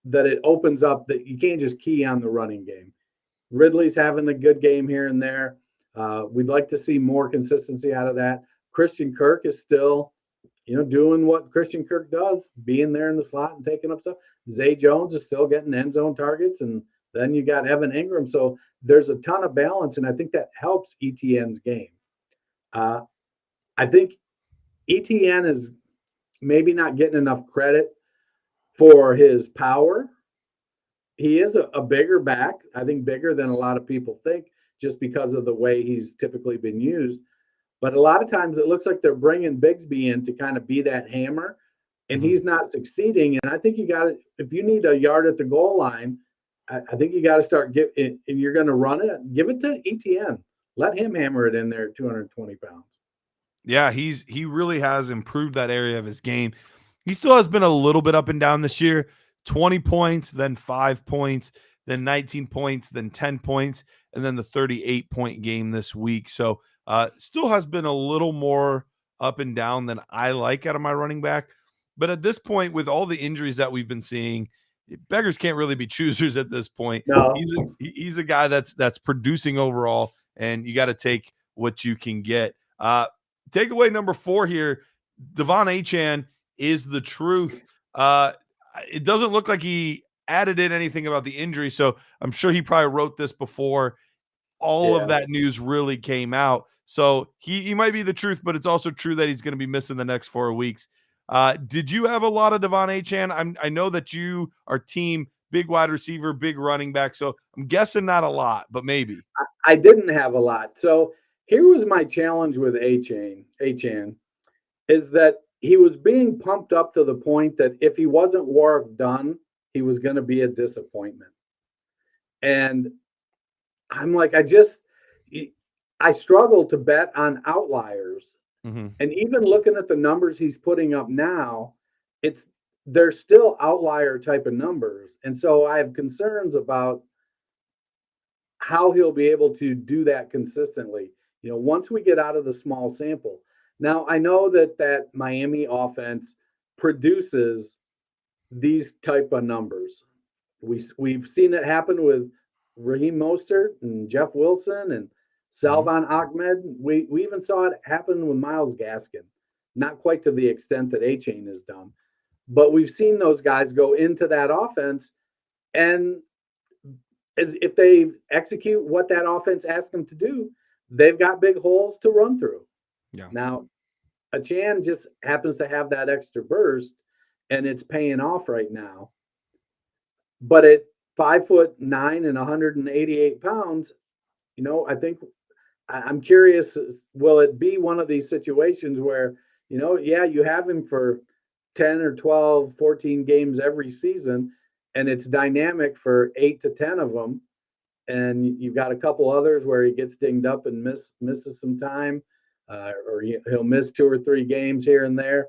that it opens up that you can't just key on the running game. Ridley's having a good game here and there. We'd like to see more consistency out of that. Christian Kirk is still, doing what Christian Kirk does, being there in the slot and taking up stuff. Zay Jones is still getting end zone targets, and then you got Evan Ingram. So there's a ton of balance, and I think that helps ETN's game. I think ETN is maybe not getting enough credit for his power. He is a bigger back, I think bigger than a lot of people think, just because of the way he's typically been used. But a lot of times it looks like they're bringing Bigsby in to kind of be that hammer, and he's not succeeding. And I think you got to, if you need a yard at the goal line, I think you got to start and you're going to run it, give it to ETN. Let him hammer it in there at 220 pounds. Yeah, he really has improved that area of his game. He still has been a little bit up and down this year. 20 points, then 5 points, then 19 points, then 10 points, and then the 38-point game this week. So still has been a little more up and down than I like out of my running back. But at this point, with all the injuries that we've been seeing, beggars can't really be choosers at this point. No. He's a guy that's producing overall, and you got to take what you can get. Takeaway number 4 here, Devon Achane is the truth. It doesn't look like he added in anything about the injury, so I'm sure he probably wrote this before all of that news really came out. So he might be the truth, but it's also true that he's going to be missing the next 4 weeks. Did you have a lot of Devon Achane? I know that you are team big wide receiver, big running back, so I'm guessing not a lot, but maybe. I didn't have a lot. So here was my challenge with Achane is that he was being pumped up to the point that if he wasn't Warwick Dunn, he was going to be a disappointment. And I'm like, I struggle to bet on outliers. Mm-hmm. And even looking at the numbers he's putting up now, they're still outlier type of numbers. And so I have concerns about how he'll be able to do that consistently. Once we get out of the small sample. Now, I know that Miami offense produces these type of numbers. We've seen it happen with Raheem Mostert and Jeff Wilson and Salvon Ahmed. We even saw it happen with Myles Gaskin. Not quite to the extent that Achane has done. But we've seen those guys go into that offense, and as if they execute what that offense asks them to do, they've got big holes to run through. Yeah. Now, Achane just happens to have that extra burst, and it's paying off right now. But at 5'9" and 188 pounds, I think I'm curious, will it be one of these situations where, you have him for 10 or 12, 14 games every season, and it's dynamic for 8 to 10 of them. And you've got a couple others where he gets dinged up and misses some time, or he'll miss 2 or 3 games here and there.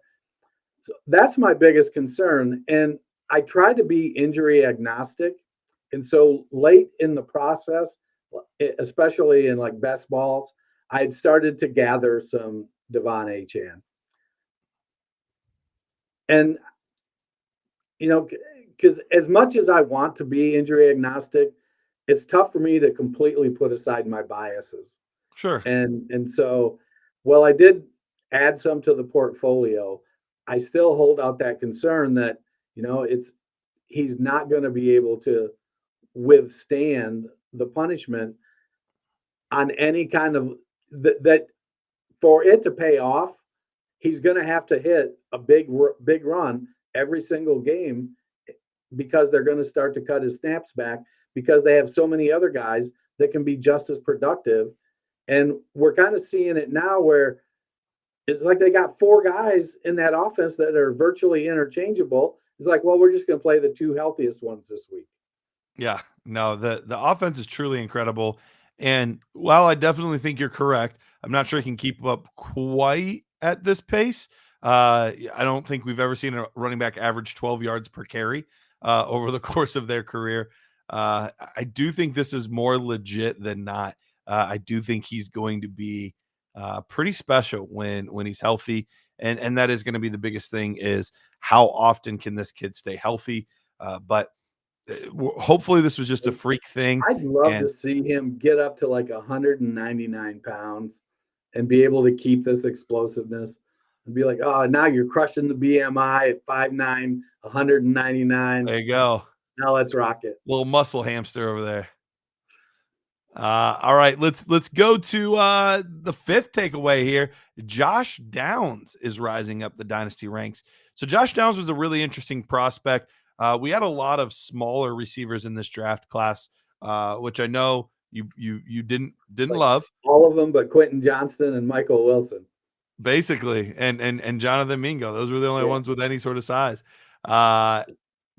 So that's my biggest concern. And I try to be injury agnostic. And so late in the process, especially in like best balls, I had started to gather some Devon Achane. And, because as much as I want to be injury agnostic, it's tough for me to completely put aside my biases. Sure. And so, while I did add some to the portfolio, I still hold out that concern that, he's not going to be able to withstand the punishment on any kind of that for it to pay off. He's going to have to hit a big run every single game, because they're going to start to cut his snaps back, because they have so many other guys that can be just as productive. And we're kind of seeing it now where it's like they got 4 guys in that offense that are virtually interchangeable. It's like, well, we're just going to play the 2 healthiest ones this week. Yeah, No, the offense is truly incredible. And while I definitely think you're correct, I'm not sure he can keep up quite at this pace. I don't think we've ever seen a running back average 12 yards per carry over the course of their career. I do think this is more legit than not. I do think he's going to be pretty special when he's healthy, and that is going to be the biggest thing is how often can this kid stay healthy. But hopefully this was just a freak thing. I'd love to see him get up to like 199 pounds and be able to keep this explosiveness and be like, oh, now you're crushing the BMI at 5'9", 199. There you go. Now let's rock it. Little muscle hamster over there. All right, let's go to the fifth takeaway here. Josh Downs is rising up the dynasty ranks. So Josh Downs was a really interesting prospect. We had a lot of smaller receivers in this draft class, which I know you didn't like love. All of them but Quentin Johnston and Michael Wilson. Basically, and Jonathan Mingo. Those were the only ones with any sort of size.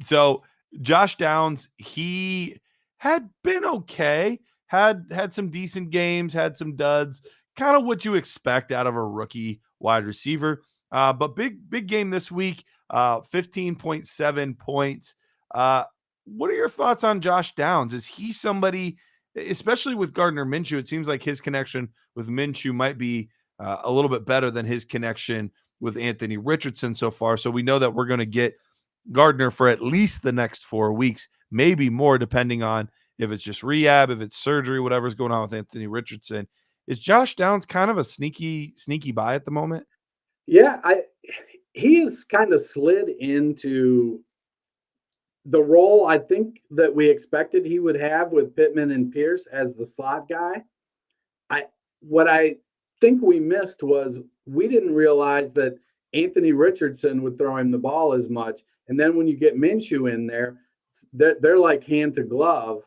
So Josh Downs, he had been okay, had some decent games, had some duds, kind of what you expect out of a rookie wide receiver. But big game this week, 15.7 points. What are your thoughts on Josh Downs? Is he somebody, especially with Gardner Minshew, it seems like his connection with Minshew might be a little bit better than his connection with Anthony Richardson so far. So we know that we're going to get Gardner for at least the next 4 weeks, maybe more, depending on if it's just rehab, if it's surgery, whatever's going on with Anthony Richardson. Is Josh Downs kind of a sneaky buy at the moment? Yeah, he has kind of slid into the role I think that we expected he would have with Pittman and Pierce as the slot guy. What I think we missed was we didn't realize that Anthony Richardson would throw him the ball as much. And then when you get Minshew in there, they're like hand to glove.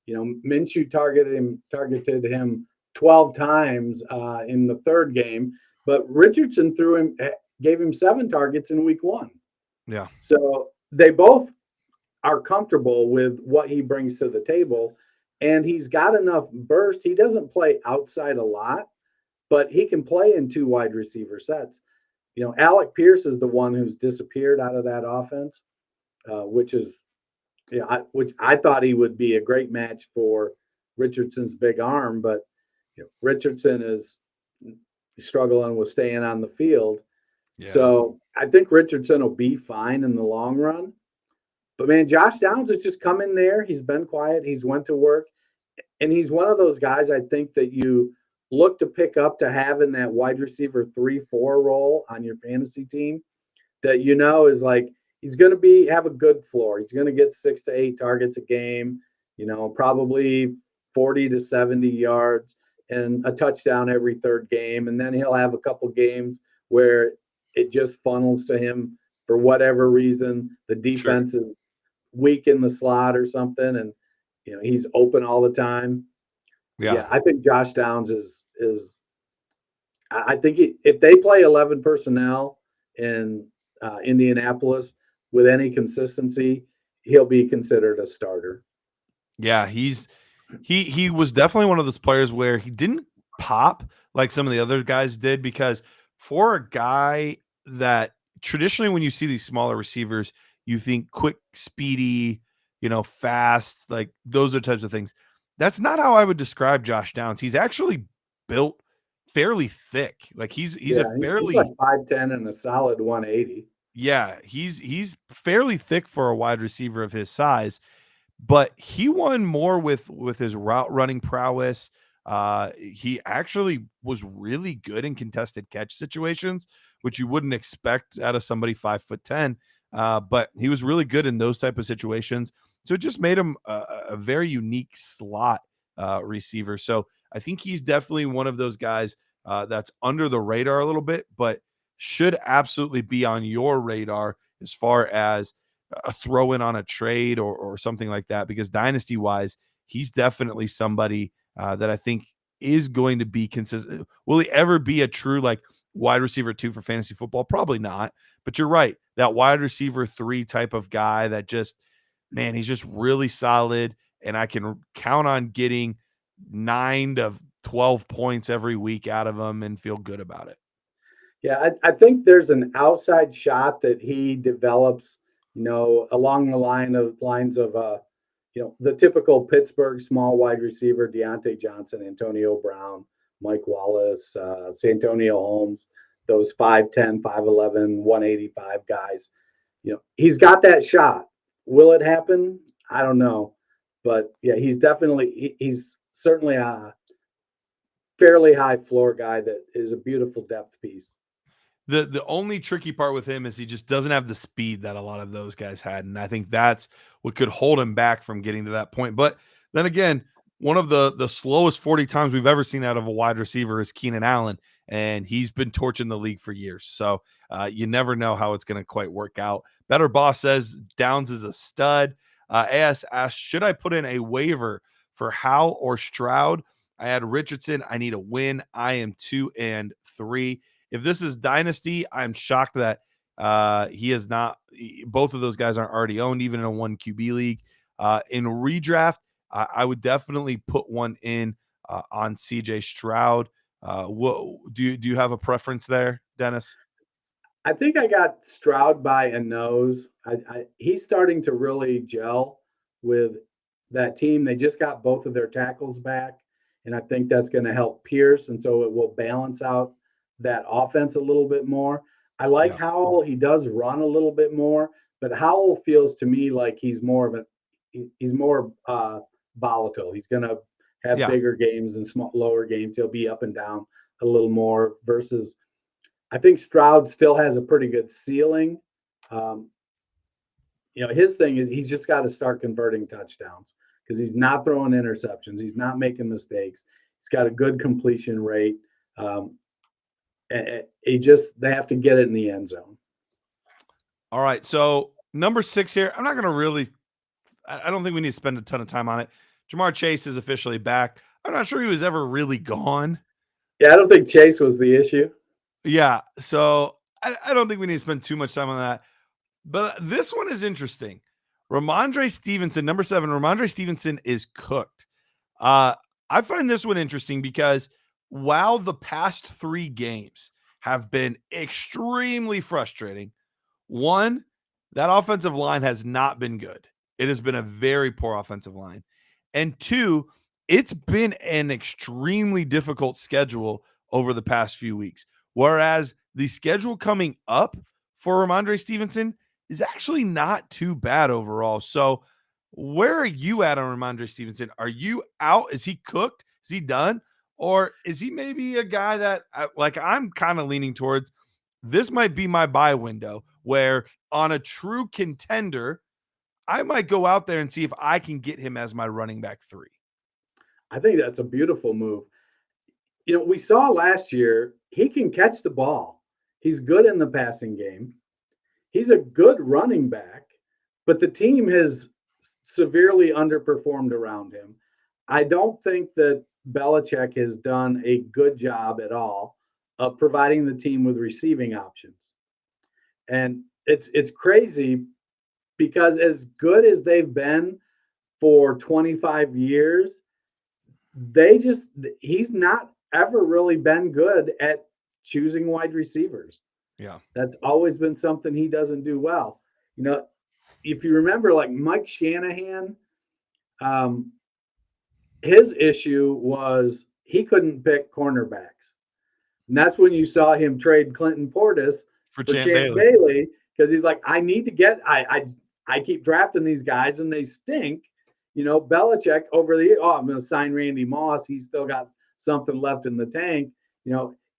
Minshew targeted him 12 times in the third game, but Richardson gave him 7 targets in week 1. Yeah. So they both are comfortable with what he brings to the table, and he's got enough burst. He doesn't play outside a lot, but he can play in 2 wide receiver sets. Alec Pierce is the one who's disappeared out of that offense, which I thought he would be a great match for Richardson's big arm, but Richardson is struggling with staying on the field. Yeah. So I think Richardson will be fine in the long run. But man, Josh Downs has just come in there. He's been quiet. He's went to work. And he's one of those guys I think that you look to pick up to have in that wide receiver 3-4 role on your fantasy team that is like he's going to have a good floor. He's going to get 6 to 8 targets a game, probably 40 to 70 yards and a touchdown every third game. And then he'll have a couple games where it just funnels to him for whatever reason. The defense is weak in the slot or something, and he's open all the time. Yeah, I think Josh Downs is. I think if they play 11 personnel in Indianapolis with any consistency, he'll be considered a starter. Yeah, he was definitely one of those players where he didn't pop like some of the other guys did, because for a guy that traditionally when you see these smaller receivers, you think quick, speedy, fast, like those are types of things. That's not how I would describe Josh Downs. He's actually built fairly thick. Like he's like 5'10" and a solid 180. Yeah, he's fairly thick for a wide receiver of his size, but he won more with his route running prowess. He actually was really good in contested catch situations, which you wouldn't expect out of somebody 5'10". But he was really good in those type of situations. So it just made him a very unique slot receiver. So I think he's definitely one of those guys that's under the radar a little bit, but should absolutely be on your radar as far as a throw in on a trade or something like that, because dynasty wise, he's definitely somebody that I think is going to be consistent. Will he ever be a true wide receiver 2 for fantasy football? Probably not, but you're right. That wide receiver 3 type of guy that just, man, he's just really solid. and I can count on getting 9 to 12 points every week out of him and feel good about it. Yeah, I think there's an outside shot that he develops, along the lines of the typical Pittsburgh small wide receiver, Deontay Johnson, Antonio Brown, Mike Wallace, Santonio Holmes, those 5'10", 5'11", 185 guys. He's got that shot. Will it happen? I don't know. But yeah, he's certainly a fairly high floor guy that is a beautiful depth piece. The only tricky part with him is he just doesn't have the speed that a lot of those guys had. And I think that's what could hold him back from getting to that point. But then again, one of the slowest 40 times we've ever seen out of a wide receiver is Keenan Allen, and he's been torching the league for years. So you never know how it's going to quite work out. Better Boss says Downs is a stud. AS asks, should I put in a waiver for Howell or Stroud? I had Richardson. I need a win. I am 2-3. If this is Dynasty, I'm shocked that he is not. Both of those guys aren't already owned, even in a 1 QB league. In redraft, I would definitely put one in on CJ Stroud. Do you have a preference there, Dennis? I think I got Stroud by a nose. He's starting to really gel with that team. They just got both of their tackles back, and I think that's going to help Pierce, and so it will balance out that offense a little bit more. I like Howell. He does run a little bit more, but Howell feels to me like he's more volatile. He's going to have bigger games and lower games. He'll be up and down a little more versus I think Stroud still has a pretty good ceiling. His thing is he's just got to start converting touchdowns because he's not throwing interceptions. He's not making mistakes. He's got a good completion rate. They have to get it in the end zone. All right. So number 6 here, I'm not going to really, I don't think we need to spend a ton of time on it. Jamar Chase is officially back. I'm not sure he was ever really gone. Yeah, I don't think Chase was the issue. Yeah. So I don't think we need to spend too much time on that. But this one is interesting. Ramondre Stevenson, number 7, Ramondre Stevenson is cooked. I find this one interesting because while the past 3 games have been extremely frustrating, one, that offensive line has not been good. It has been a very poor offensive line. And 2, it's been an extremely difficult schedule over the past few weeks. Whereas the schedule coming up for Ramondre Stevenson is actually not too bad overall. So where are you at on Ramondre Stevenson? Are you out? Is he cooked? Is he done? Or is he maybe a guy that I'm kind of leaning towards this might be my buy window where on a true contender, I might go out there and see if I can get him as my running back 3. I think that's a beautiful move. We saw last year, he can catch the ball. He's good in the passing game. He's a good running back, but the team has severely underperformed around him. I don't think that Belichick has done a good job at all of providing the team with receiving options. And it's crazy because as good as they've been for 25 years, he's not ever really been good at choosing wide receivers. Yeah. That's always been something he doesn't do well. If you remember, like Mike Shanahan, his issue was he couldn't pick cornerbacks. And that's when you saw him trade Clinton Portis for Champ Bailey because he's like, I need to get I keep drafting these guys and they stink. Belichick over the year, I'm going to sign Randy Moss. He's still got something left in the tank.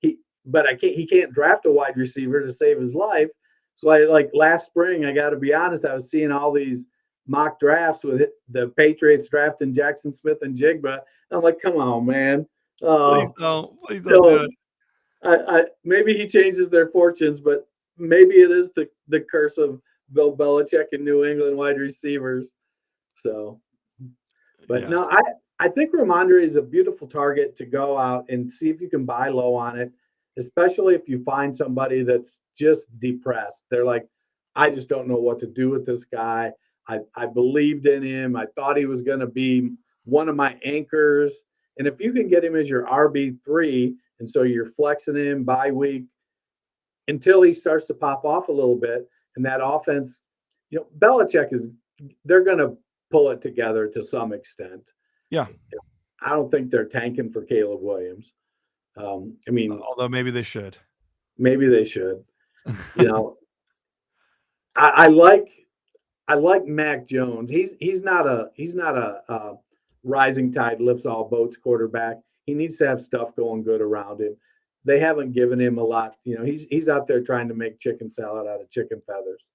He can't draft a wide receiver to save his life. So last spring, I got to be honest, I was seeing all these mock drafts with the Patriots drafting Jackson Smith and Jigba. I'm like, come on, man. Please don't do it. Maybe he changes their fortunes, but maybe it is the curse of Bill Belichick and New England wide receivers. So, but no, I think Ramondre is a beautiful target to go out and see if you can buy low on it, especially if you find somebody that's just depressed. They're like, I just don't know what to do with this guy. I believed in him. I thought he was going to be one of my anchors. And if you can get him as your RB3, and so you're flexing him bye week until he starts to pop off a little bit, and that offense, Belichick they're going to pull it together to some extent. Yeah. I don't think they're tanking for Caleb Williams. Although maybe they should. Maybe they should. I like Mac Jones. He's not a rising tide lifts all boats quarterback. He needs to have stuff going good around him. They haven't given him a lot. He's out there trying to make chicken salad out of chicken feathers,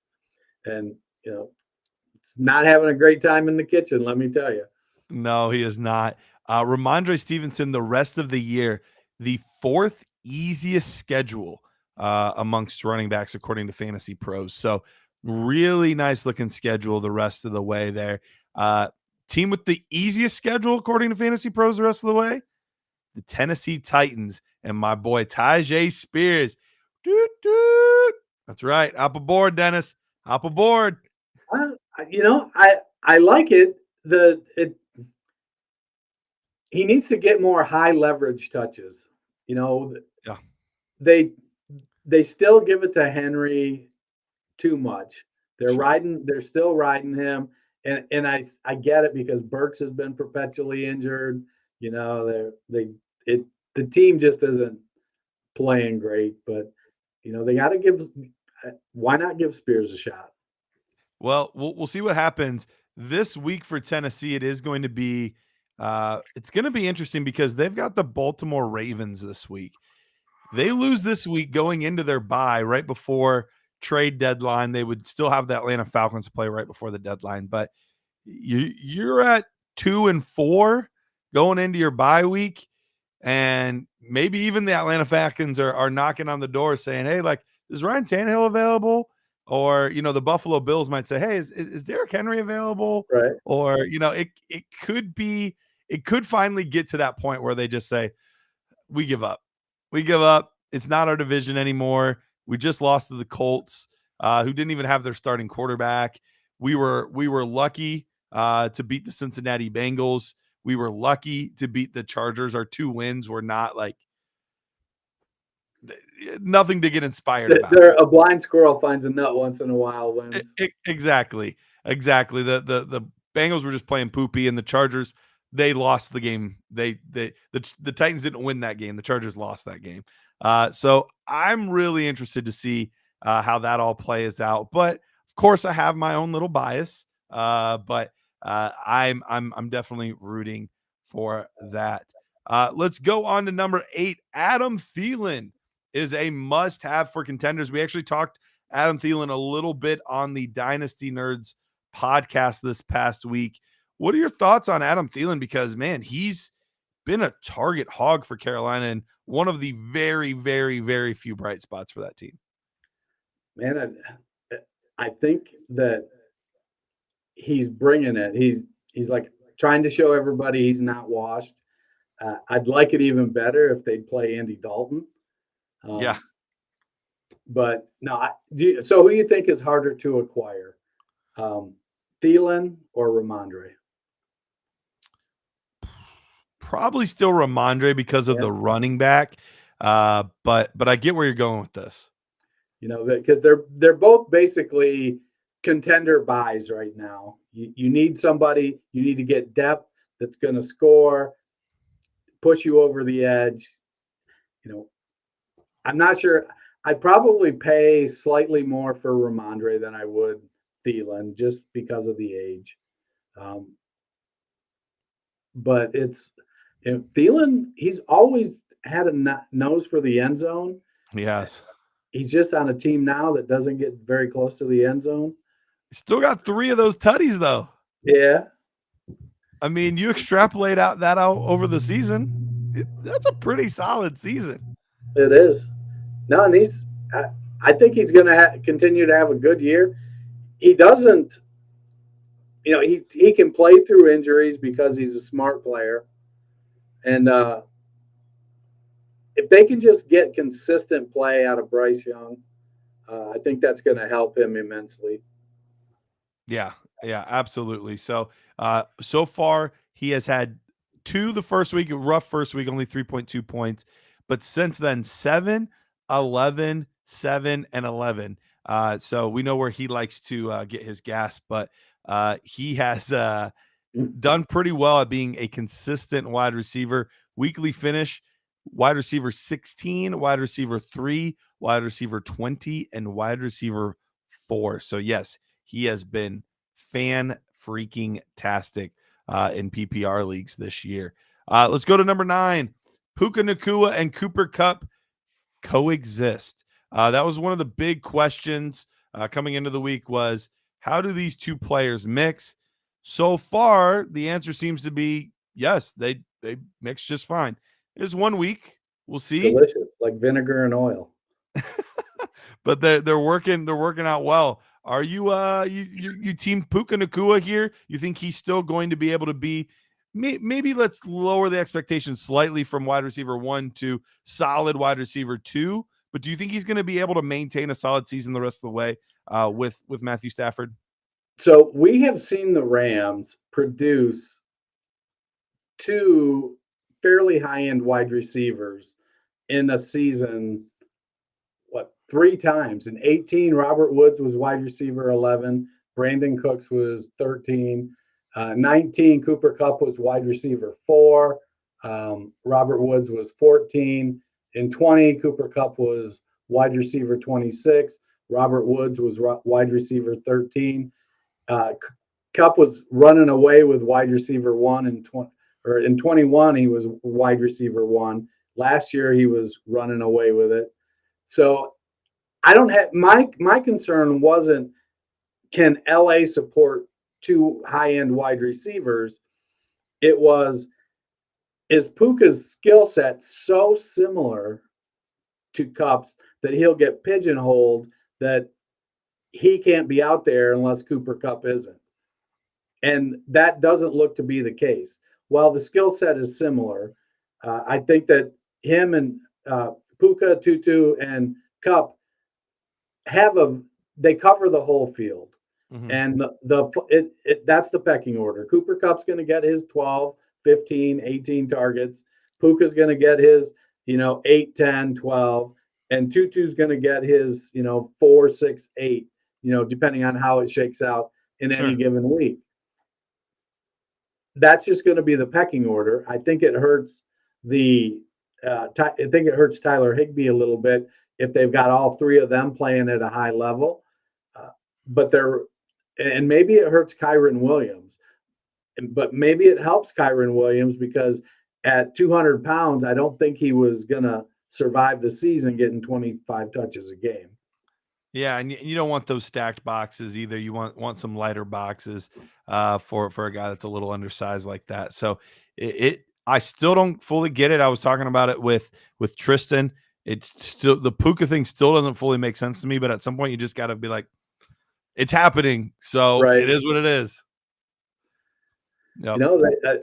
and it's not having a great time in the kitchen. Let me tell you. No, he is not. Ramondre Stevenson, the rest of the year, the fourth easiest schedule amongst running backs according to Fantasy Pros. So really nice looking schedule the rest of the way there. Team with the easiest schedule according to Fantasy Pros the rest of the way, the Tennessee Titans and my boy Tyjae Spears. Doot, doot. That's right. Hop aboard, Dennis. Hop aboard. I like it. He needs to get more high leverage touches. Yeah. They still give it to Henry too much. They're still riding him. And I get it because Burks has been perpetually injured. The team just isn't playing great, but they got to why not give Spears a shot? Well, we'll see what happens this week for Tennessee. It is going to be it's going to be interesting because they've got the Baltimore Ravens this week. They lose this week going into their bye right before trade deadline. They would still have the Atlanta Falcons play right before the deadline, but you're at 2-4 going into your bye week, and maybe even the Atlanta Falcons are knocking on the door saying, hey, like, is Ryan Tannehill available? Or, the Buffalo Bills might say, hey, is Derrick Henry available? Right. Or, it could finally get to that point where they just say, we give up. It's not our division anymore. We just lost to the Colts, who didn't even have their starting quarterback. We were lucky to beat the Cincinnati Bengals. We were lucky to beat the Chargers. Our 2 wins were not like nothing to get inspired about. A blind squirrel finds a nut once in a while wins. Exactly. The Bengals were just playing poopy, and the Chargers, they lost the game. The Titans didn't win that game. The Chargers lost that game. So I'm really interested to see how that all plays out. But of course, I have my own little bias. But I'm definitely rooting for that. Let's go on to number 8. Adam Thielen is a must-have for contenders. We actually talked Adam Thielen a little bit on the Dynasty Nerds podcast this past week. What are your thoughts on Adam Thielen? Because, man, he's been a target hog for Carolina and one of the very, very, very few bright spots for that team. Man, I think that he's bringing it. He's like trying to show everybody he's not washed. I'd like it even better if they'd play Andy Dalton. Yeah. But no, so who do you think is harder to acquire? Thielen or Ramondre? Probably still Ramondre because of the running back. But I get where you're going with this. Because they're both basically contender buys right now. You need somebody, you need to get depth that's going to score, push you over the edge. I'm not sure. I'd probably pay slightly more for Ramondre than I would Thielen just because of the age. But Thielen, he's always had a nose for the end zone. Yes. He's just on a team now that doesn't get very close to the end zone. Still got 3 of those tutties, though. Yeah. I mean, you extrapolate that out over the season, that's a pretty solid season. It is. No, and I think he's going to continue to have a good year. He doesn't, he can play through injuries because he's a smart player. And if they can just get consistent play out of Bryce Young, I think that's going to help him immensely. Yeah, yeah, absolutely. So, so far he has had 2 the first week, a rough first week, only 3.2 points, but since then 7, 11, 7, and 11. So we know where he likes to get his gas, but he has done pretty well at being a consistent wide receiver. Weekly finish, wide receiver 16, wide receiver 3, wide receiver 20, and wide receiver 4. So yes, he has been fan freaking tastic in PPR leagues this year. Let's go to number 9. Puka Nacua and Cooper Kupp coexist. That was one of the big questions coming into the week was, how do these two players mix? So far, the answer seems to be yes, they mix just fine. There's 1 week. We'll see. Delicious, like vinegar and oil. But they're working out well. Are you you team Puka Nacua here? You think he's still going to be able to be maybe let's lower the expectations slightly from wide receiver 1 to solid wide receiver 2, but do you think he's going to be able to maintain a solid season the rest of the way with Matthew Stafford? So we have seen the Rams produce 2 fairly high-end wide receivers in a season, 3 times. In 18, Robert Woods was wide receiver 11. Brandon Cooks was 13. 19, Cooper Kupp was wide receiver 4. Robert Woods was 14. In 20, Cooper Kupp was wide receiver 26. Robert Woods was wide receiver 13. Kupp was running away with wide receiver 1 in 21. He was wide receiver 1. Last year he was running away with it. So I don't have my concern wasn't, can LA support 2 high-end wide receivers? It was, is Puka's skill set so similar to Kupp's that he'll get pigeonholed, that he can't be out there unless Cooper Kupp isn't? And that doesn't look to be the case. While the skill set is similar, I think that him and Puka, Tutu, and Kupp they cover the whole field. Mm-hmm. And that's the pecking order. Cooper Kupp's going to get his 12, 15, 18 targets. Puka's going to get his, 8, 10, 12. And Tutu's going to get his, 4, 6, 8, depending on how it shakes out in any given week. That's just going to be the pecking order. I think it hurts Tyler Higbee a little bit if they've got all 3 of them playing at a high level. And maybe it hurts Kyren Williams, but maybe it helps Kyren Williams because at 200 pounds, I don't think he was going to survive the season getting 25 touches a game. Yeah, and you don't want those stacked boxes either. You want some lighter boxes for a guy that's a little undersized like that. So I still don't fully get it. I was talking about it with Tristan. It's still, the Puka thing still doesn't fully make sense to me, but at some point you just got to be like, it's happening. So It is what it is. Yep.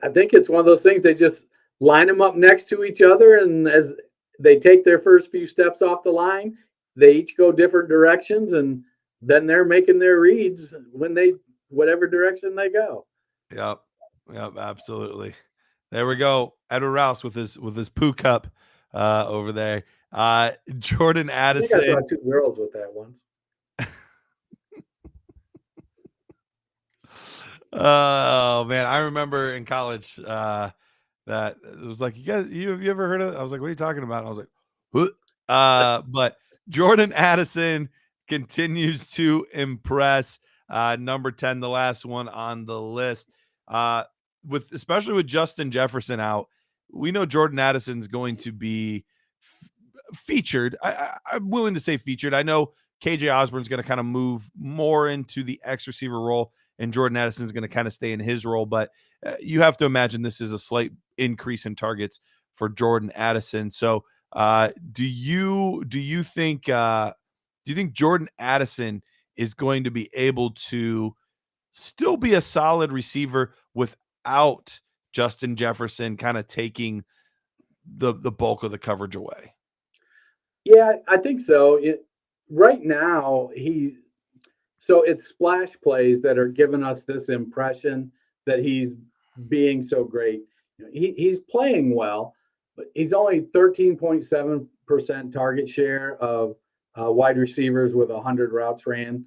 I think it's one of those things, they just line them up next to each other, and as they take their first few steps off the line, they each go different directions, and then they're making their reads whatever direction they go. Yep, absolutely. There we go. Edward Rouse with his poo cup over there. Jordan Addison. I think I saw 2 girls with that once. Oh man, I remember in college that it was like, you ever heard of it? I was like, what are you talking about? And I was like, what? But Jordan Addison continues to impress. Number 10, the last one on the list. Especially with Justin Jefferson out, we know Jordan Addison's going to be featured. I'm willing to say featured. I know KJ Osborne's going to kind of move more into the X receiver role, and Jordan Addison's going to kind of stay in his role. But you have to imagine this is a slight increase in targets for Jordan Addison. So do you think Jordan Addison is going to be able to still be a solid receiver without Justin Jefferson kind of taking the bulk of the coverage away? Yeah, I think so. Right now, So it's splash plays that are giving us this impression that he's being so great. He's playing well, but he's only 13.7% target share of wide receivers with 100 routes ran.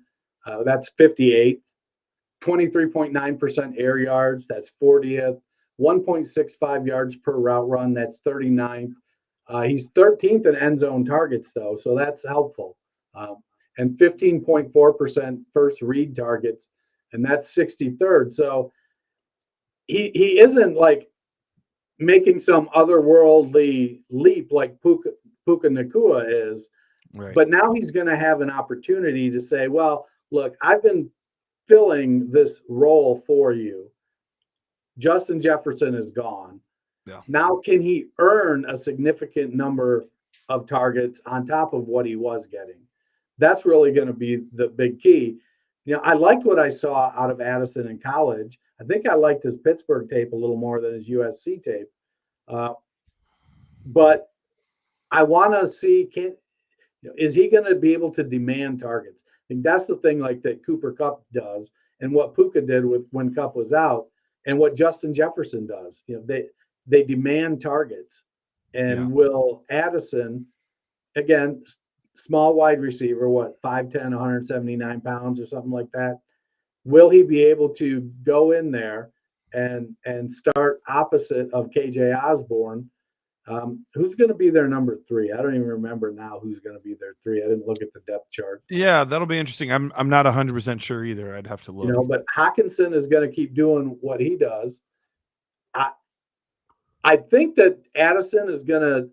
That's 58th. 23.9% air yards. That's 40th. 1.65 yards per route run. That's 39th. He's 13th in end zone targets, though, so that's helpful. And 15.4% first read targets, and that's 63rd. So he isn't like making some otherworldly leap like Puka Nakua is, Right. but now he's going to have an opportunity to say, well, look, I've been filling this role for you. Justin Jefferson is gone. Yeah. Now, can he earn a significant number of targets on top of what he was getting? That's really going to be the big key. I liked what I saw out of Addison in college. I think I liked his Pittsburgh tape a little more than his USC tape. But I want to see, is he going to be able to demand targets? I think that's the thing like that Cooper Kupp does, and what Puka did when Kupp was out, and what Justin Jefferson does. They demand targets. And will Addison, again, small wide receiver, 5'10", 179 pounds or something like that, will he be able to go in there and start opposite of KJ Osborne? Who's going to be their number 3? I don't even remember now who's going to be their 3. I didn't look at the depth chart. Yeah, that'll be interesting. I'm not 100% sure either. I'd have to look. But Hockenson is going to keep doing what he does. I think that Addison is going to,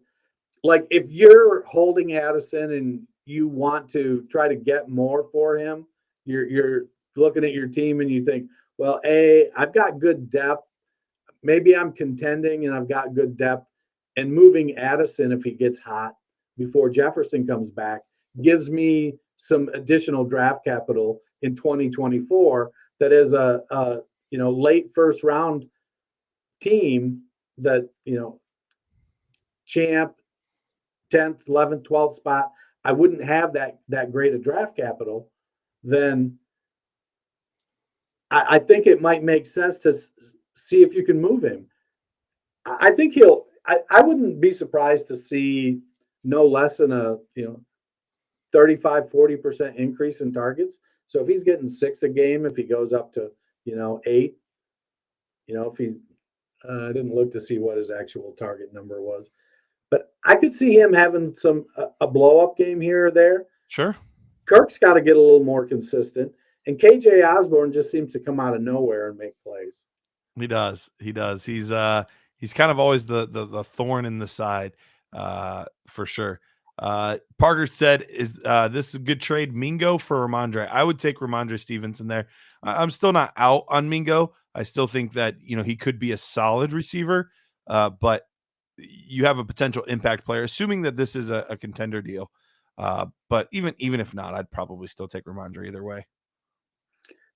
like, if you're holding Addison and you want to try to get more for him, you're looking at your team and you think, well, I've got good depth. Maybe I'm contending and I've got good depth. And moving Addison, if he gets hot before Jefferson comes back, gives me some additional draft capital in 2024 that is a late first round team that, champ, 10th, 11th, 12th spot, I wouldn't have that great a draft capital, then I think it might make sense to see if you can move him. I think I wouldn't be surprised to see no less than a 35-40% increase in targets. So if he's getting 6 a game, if he goes up to 8, if he I didn't look to see what his actual target number was, but I could see him having a blow up game here or there. Sure. Kirk's got to get a little more consistent, and KJ Osborne just seems to come out of nowhere and make plays. He does. He's kind of always the thorn in the side, for sure. Parker said, "Is this a good trade, Mingo for Ramondre?" I would take Ramondre Stevenson there. I'm still not out on Mingo. I still think that he could be a solid receiver, but you have a potential impact player, assuming that this is a contender deal. But even if not, I'd probably still take Ramondre either way.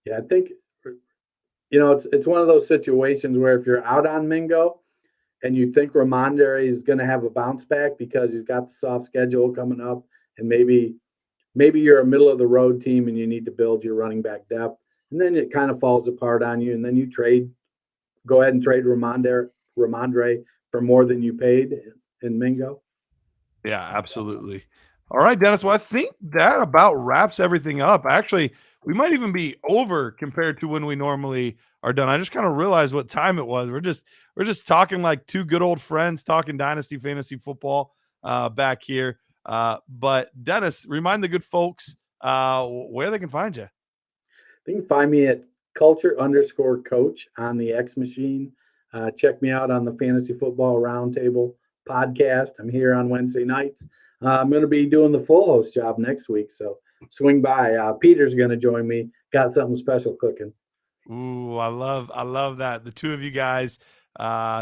Yeah, I think it's one of those situations where if you're out on Mingo and you think Ramondre is going to have a bounce back because he's got the soft schedule coming up, and maybe you're a middle of the road team and you need to build your running back depth, and then it kind of falls apart on you, and then you go ahead and trade Ramondre for more than you paid in Mingo. Yeah, absolutely. All right, Dennis. Well, I think that about wraps everything up. Actually, we might even be over compared to when we normally are done. I just kind of realized what time it was. We're just talking like two good old friends talking Dynasty Fantasy Football back here. But Dennis, remind the good folks where they can find you. You can find me at culture_coach on the X machine. Check me out on the Fantasy Football Roundtable podcast. I'm here on Wednesday nights. I'm going to be doing the full host job next week, so swing by. Peter's going to join me. Got something special cooking. Ooh, I love that. The two of you guys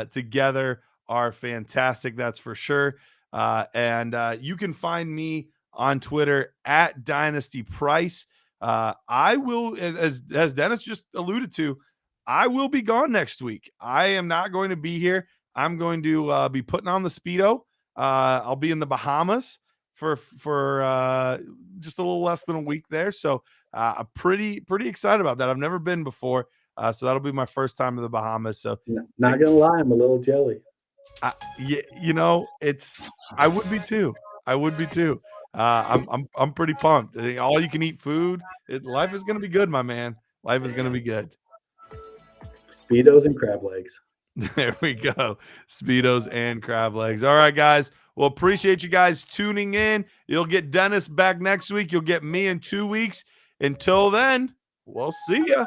together are fantastic. That's for sure. And you can find me on Twitter at Dynasty Price. I will, as Dennis just alluded to, I will be gone next week. I am not going to be here. I'm going to be putting on the Speedo. I'll be in the Bahamas for just a little less than a week there. So I'm pretty excited about that. I've never been before. So that'll be my first time in the Bahamas. So Not gonna lie, I'm a little jelly. I would be too. I'm pretty pumped. All you can eat food. Life is gonna be good, my man. Life is gonna be good. Speedos and crab legs. There we go. Speedos and crab legs. All right, guys. Well, appreciate you guys tuning in. You'll get Dennis back next week. You'll get me in 2 weeks. Until then, we'll see ya.